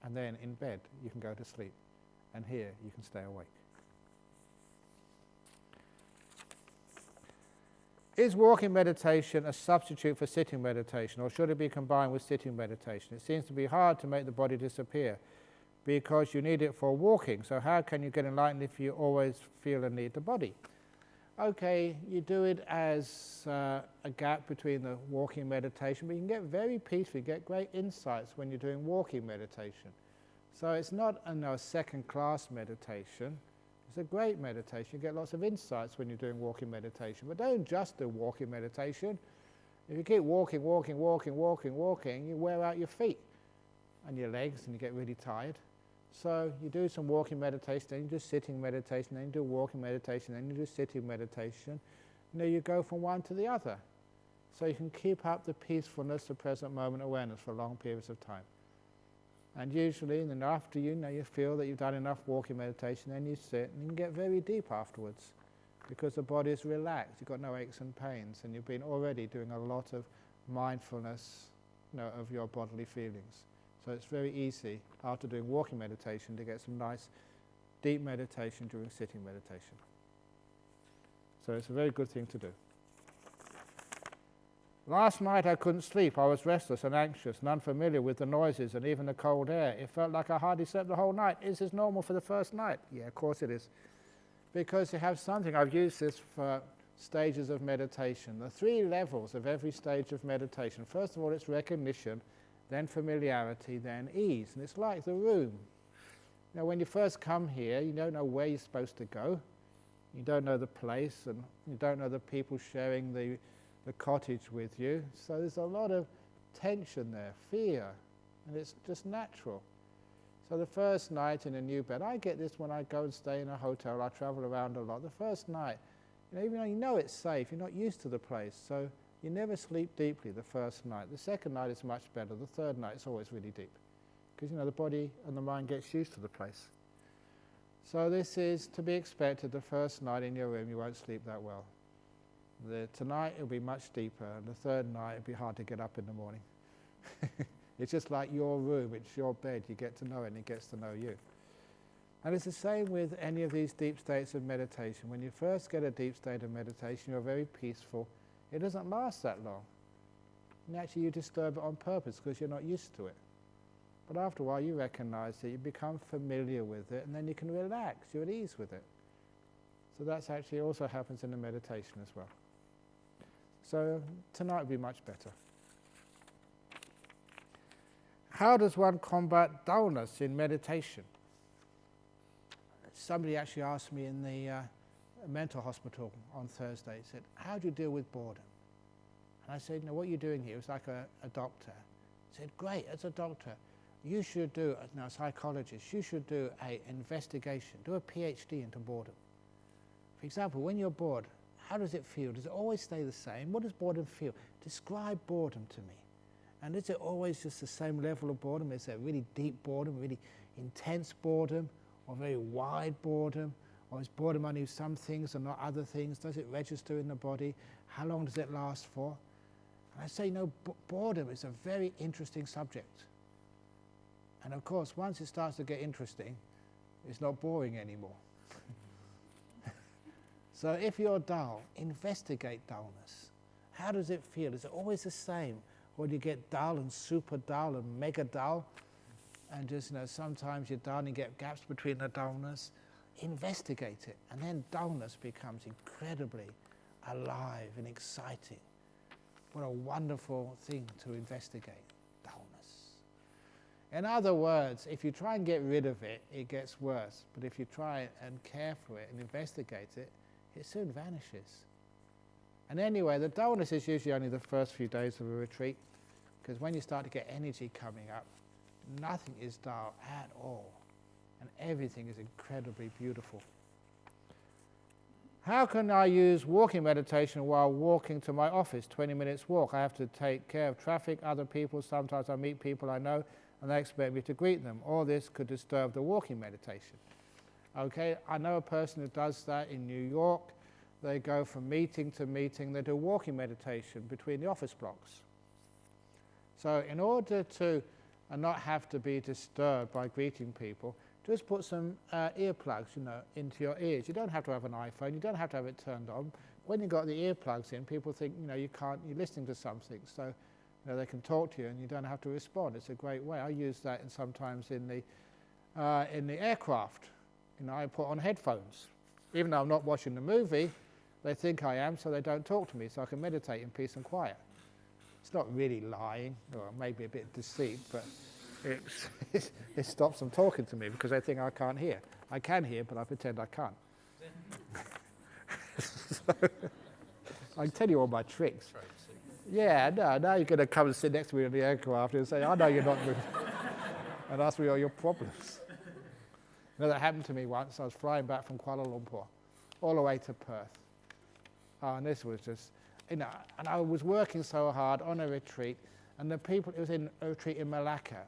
and then in bed you can go to sleep, and here you can stay awake. Is walking meditation a substitute for sitting meditation, or should it be combined with sitting meditation? It seems to be hard to make the body disappear because you need it for walking, so how can you get enlightened if you always feel and need the body? Okay, you do it as a gap between the walking meditation, but you can get very peaceful, you get great insights when you're doing walking meditation. So it's not a second-class meditation. It's a great meditation. You get lots of insights when you're doing walking meditation. But don't just do walking meditation. If you keep walking, you wear out your feet and your legs and you get really tired. So you do some walking meditation, then you do sitting meditation, then you do walking meditation, then you do sitting meditation. You go from one to the other. So you can keep up the peacefulness, the present moment awareness for long periods of time. And usually, then after you feel that you've done enough walking meditation, then you sit and you can get very deep afterwards because the body is relaxed, you've got no aches and pains, and you've been already doing a lot of mindfulness of your bodily feelings. So it's very easy after doing walking meditation to get some nice deep meditation during sitting meditation. So it's a very good thing to do. Last night I couldn't sleep. I was restless and anxious and unfamiliar with the noises and even the cold air. It felt like I hardly slept the whole night. Is this normal for the first night? Yeah, of course it is. Because you have something, I've used this for stages of meditation. The 3 levels of every stage of meditation. First of all, it's recognition, then familiarity, then ease. And it's like the room. When you first come here, you don't know where you're supposed to go. You don't know the place, and you don't know the people sharing the cottage with you, so there's a lot of tension there, fear, and it's just natural. So the first night in a new bed, I get this when I go and stay in a hotel, I travel around a lot. The first night, even though you know it's safe, you're not used to the place, so you never sleep deeply the first night. The second night is much better, the third night is always really deep, because the body and the mind gets used to the place. So this is to be expected. The first night in your room you won't sleep that well. Tonight it'll be much deeper, and the third night it'll be hard to get up in the morning. It's just like your room, it's your bed, you get to know it and it gets to know you. And it's the same with any of these deep states of meditation. When you first get a deep state of meditation, you're very peaceful. It doesn't last that long. And actually you disturb it on purpose because you're not used to it. But after a while you recognize it, you become familiar with it, and then you can relax, you're at ease with it. So that's actually also happens in the meditation as well. So tonight will be much better. How does one combat dullness in meditation? Somebody actually asked me in the mental hospital on Thursday, said, how do you deal with boredom? And I said, what you're doing here is like a doctor. He said, great, as a doctor, you should do, a psychologist, you should do an investigation, do a PhD into boredom. For example, when you're bored, how does it feel? Does it always stay the same? What does boredom feel? Describe boredom to me. And is it always just the same level of boredom? Is it really deep boredom, really intense boredom, or very wide boredom? Or is boredom only some things and not other things? Does it register in the body? How long does it last for? And I say, boredom is a very interesting subject. And of course, once it starts to get interesting, it's not boring anymore. So if you're dull, investigate dullness. How does it feel? Is it always the same? Or do you get dull and super dull and mega dull? And just, sometimes you're dull and you get gaps between the dullness. Investigate it. And then dullness becomes incredibly alive and exciting. What a wonderful thing to investigate, dullness. In other words, if you try and get rid of it, it gets worse. But if you try and care for it and investigate it, it soon vanishes. And anyway, the dullness is usually only the first few days of a retreat, because when you start to get energy coming up, nothing is dull at all, and everything is incredibly beautiful. How can I use walking meditation while walking to my office? 20 minutes walk. I have to take care of traffic, other people. Sometimes I meet people I know, and they expect me to greet them. All this could disturb the walking meditation. Okay, I know a person who does that in New York. They go from meeting to meeting. They do walking meditation between the office blocks. So in order to not have to be disturbed by greeting people, just put some earplugs, into your ears. You don't have to have an iPhone. You don't have to have it turned on. When you've got the earplugs in, people think, you're listening to something. So they can talk to you and you don't have to respond. It's a great way. I use that sometimes in the aircraft. I put on headphones. Even though I'm not watching the movie, they think I am, so they don't talk to me, so I can meditate in peace and quiet. It's not really lying, or maybe a bit deceit, but it stops them talking to me because they think I can't hear. I can hear, but I pretend I can't. So, I can tell you all my tricks. Yeah, now you're going to come and sit next to me in the aircraft and say, I know you're not moving, and ask me all your problems. That happened to me once. I was flying back from Kuala Lumpur all the way to Perth. And this was just, and I was working so hard on a retreat, and the people, it was in a retreat in Malacca,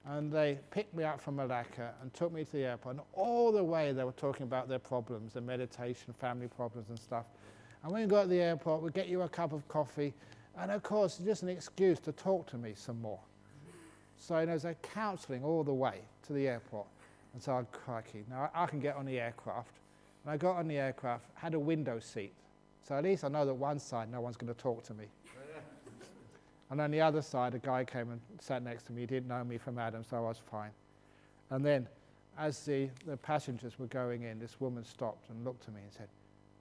and they picked me up from Malacca and took me to the airport, and all the way they were talking about their problems, their meditation, family problems and stuff. And when you got to the airport, we'd get you a cup of coffee, and of course, just an excuse to talk to me some more. So there's a counselling all the way to the airport. And so I'm crikey. Now I can get on the aircraft. And I got on the aircraft, had a window seat. So at least I know that one side no one's going to talk to me. And on the other side, a guy came and sat next to me. He didn't know me from Adam, so I was fine. And then as the passengers were going in, this woman stopped and looked at me and said,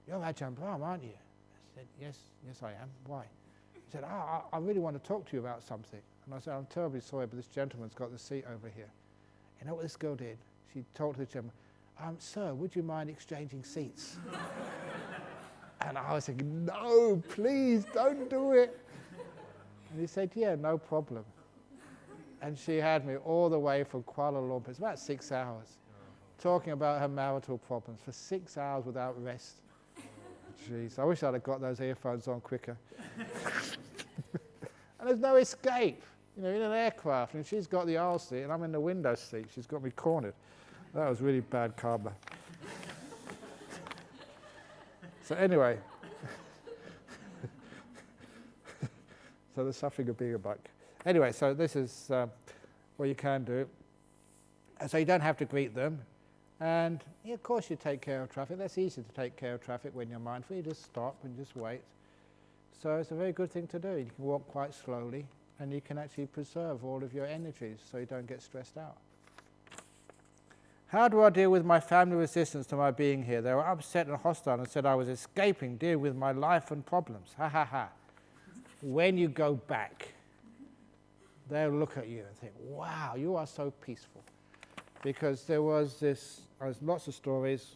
"You're Ajahn Brahm, aren't you?" I said, yes I am. Why? She said, I really want to talk to you about something. And I said, I'm terribly sorry, but this gentleman's got the seat over here. You know what this girl did? She talked to the gentleman, "Sir, would you mind exchanging seats?" And I was thinking, no, please, don't do it. And he said, yeah, no problem. And she had me all the way from Kuala Lumpur. It's about 6 hours, talking about her marital problems for 6 hours without rest. Jeez, I wish I'd have got those earphones on quicker. And there's no escape. In an aircraft, and she's got the aisle seat, and I'm in the window seat. She's got me cornered. That was really bad karma. So anyway, so there's suffering of being a monk. Anyway, so this is what you can do. And so you don't have to greet them. And of course you take care of traffic. That's easy to take care of traffic when you're mindful. You just stop and just wait. So it's a very good thing to do. You can walk quite slowly, and you can actually preserve all of your energies so you don't get stressed out. How do I deal with my family resistance to my being here? They were upset and hostile and said I was escaping, deal with my life and problems. Ha ha ha. When you go back, they'll look at you and think, wow, you are so peaceful. Because there's lots of stories.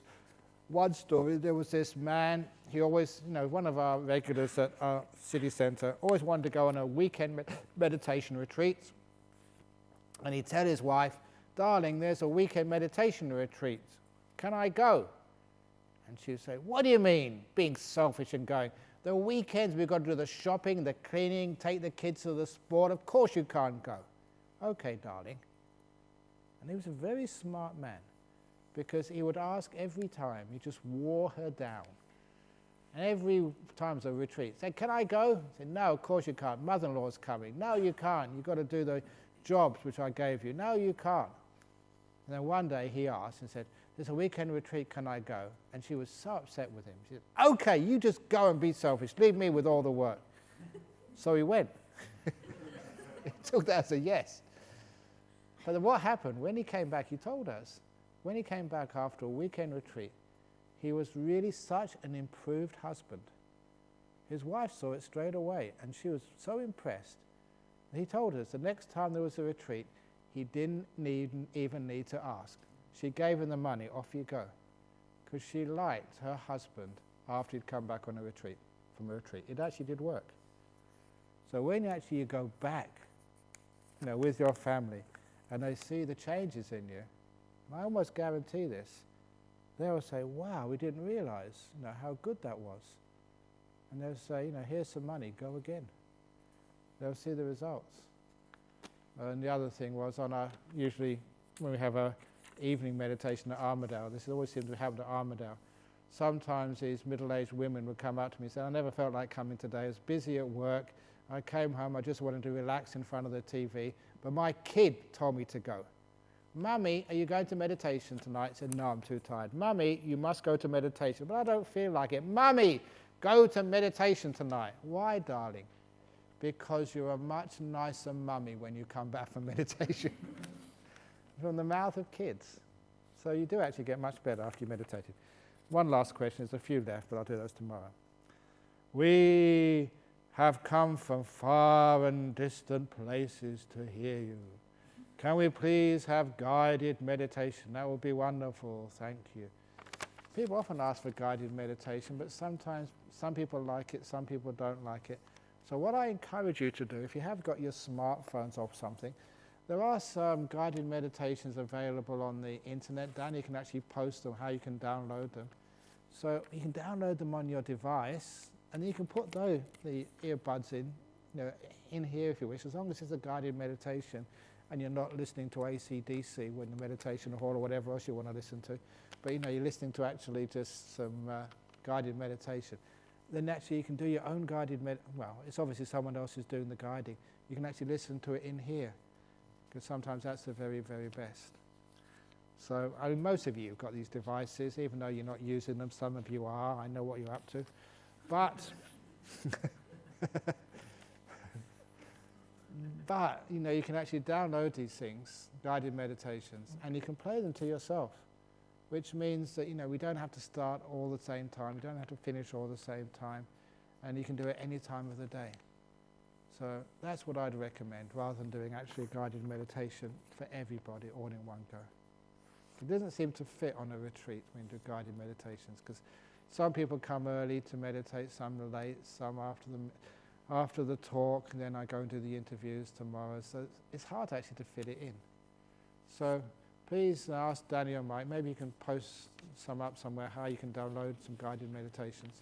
One story, there was this man, he always, one of our regulars at our city centre, always wanted to go on a weekend meditation retreat. And he'd tell his wife, "Darling, there's a weekend meditation retreat. Can I go?" And she'd say, "What do you mean, being selfish and going? The weekends we've got to do the shopping, the cleaning, take the kids to the sport. Of course you can't go." "Okay, darling." And he was a very smart man, because he would ask every time. He just wore her down. And every time there's a retreat, say, can I go? I said, no, of course you can't. Mother-in-law's coming. No, you can't. You've got to do the jobs which I gave you. No, you can't. And then one day he asked and said, there's a weekend retreat, can I go? And she was so upset with him. She said, okay, you just go and be selfish. Leave me with all the work. So he went. He took that as a yes. But then what happened? When he came back, he told us, when he came back after a weekend retreat, he was really such an improved husband. His wife saw it straight away, and she was so impressed. He told us the next time there was a retreat, he didn't even need to ask. She gave him the money, off you go. Because she liked her husband after he'd come back on a retreat, from a retreat. It actually did work. So when you go back, with your family, and they see the changes in you, and I almost guarantee this, they'll say, wow, we didn't realize how good that was. And they'll say, here's some money, go again. They'll see the results. And the other thing was, usually when we have a evening meditation at Armadale, this always seems to happen at Armadale, sometimes these middle-aged women would come up to me and say, I never felt like coming today, I was busy at work, I came home, I just wanted to relax in front of the TV, but my kid told me to go. Mummy, are you going to meditation tonight? I said, no, I'm too tired. Mummy, you must go to meditation. But I don't feel like it. Mummy, go to meditation tonight. Why, darling? Because you're a much nicer mummy when you come back from meditation. From the mouth of kids. So you do actually get much better after you meditated. One last question. There's a few left, but I'll do those tomorrow. We have come from far and distant places to hear you. Can we please have guided meditation? That would be wonderful, thank you. People often ask for guided meditation, but sometimes some people like it, some people don't like it. So what I encourage you to do, if you have got your smartphones or something, there are some guided meditations available on the internet. Danny can actually post them, how you can download them. So you can download them on your device, and then you can put the earbuds in here if you wish, as long as it's a guided meditation and you're not listening to AC/DC when the meditation hall or whatever else you want to listen to, but you're listening to actually just some guided meditation. Then actually you can do your own guided it's obviously someone else who's doing the guiding. You can actually listen to it in here, because sometimes that's the very, very best. So most of you have got these devices, even though you're not using them. Some of you are. I know what you're up to. But you can actually download these things, guided meditations, and you can play them to yourself, which means that we don't have to start all the same time, we don't have to finish all the same time, and you can do it any time of the day. So that's what I'd recommend, rather than doing actually a guided meditation for everybody all in one go. It doesn't seem to fit on a retreat when you do guided meditations, because some people come early to meditate, some late, some after the talk, and then I go and do the interviews tomorrow. So it's hard actually to fit it in. So please ask Danny or Mike, maybe you can post some up somewhere, how you can download some guided meditations.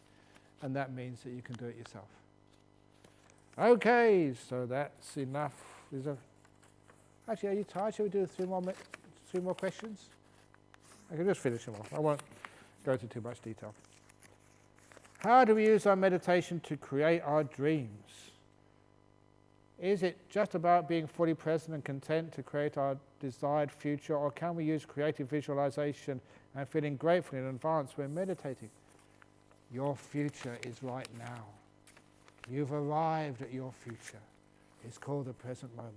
And that means that you can do it yourself. Okay, so that's enough. Actually, are you tired? Shall we do three more questions? I can just finish them off. I won't go into too much detail. How do we use our meditation to create our dreams? Is it just about being fully present and content to create our desired future, or can we use creative visualization and feeling grateful in advance when meditating? Your future is right now. You've arrived at your future. It's called the present moment.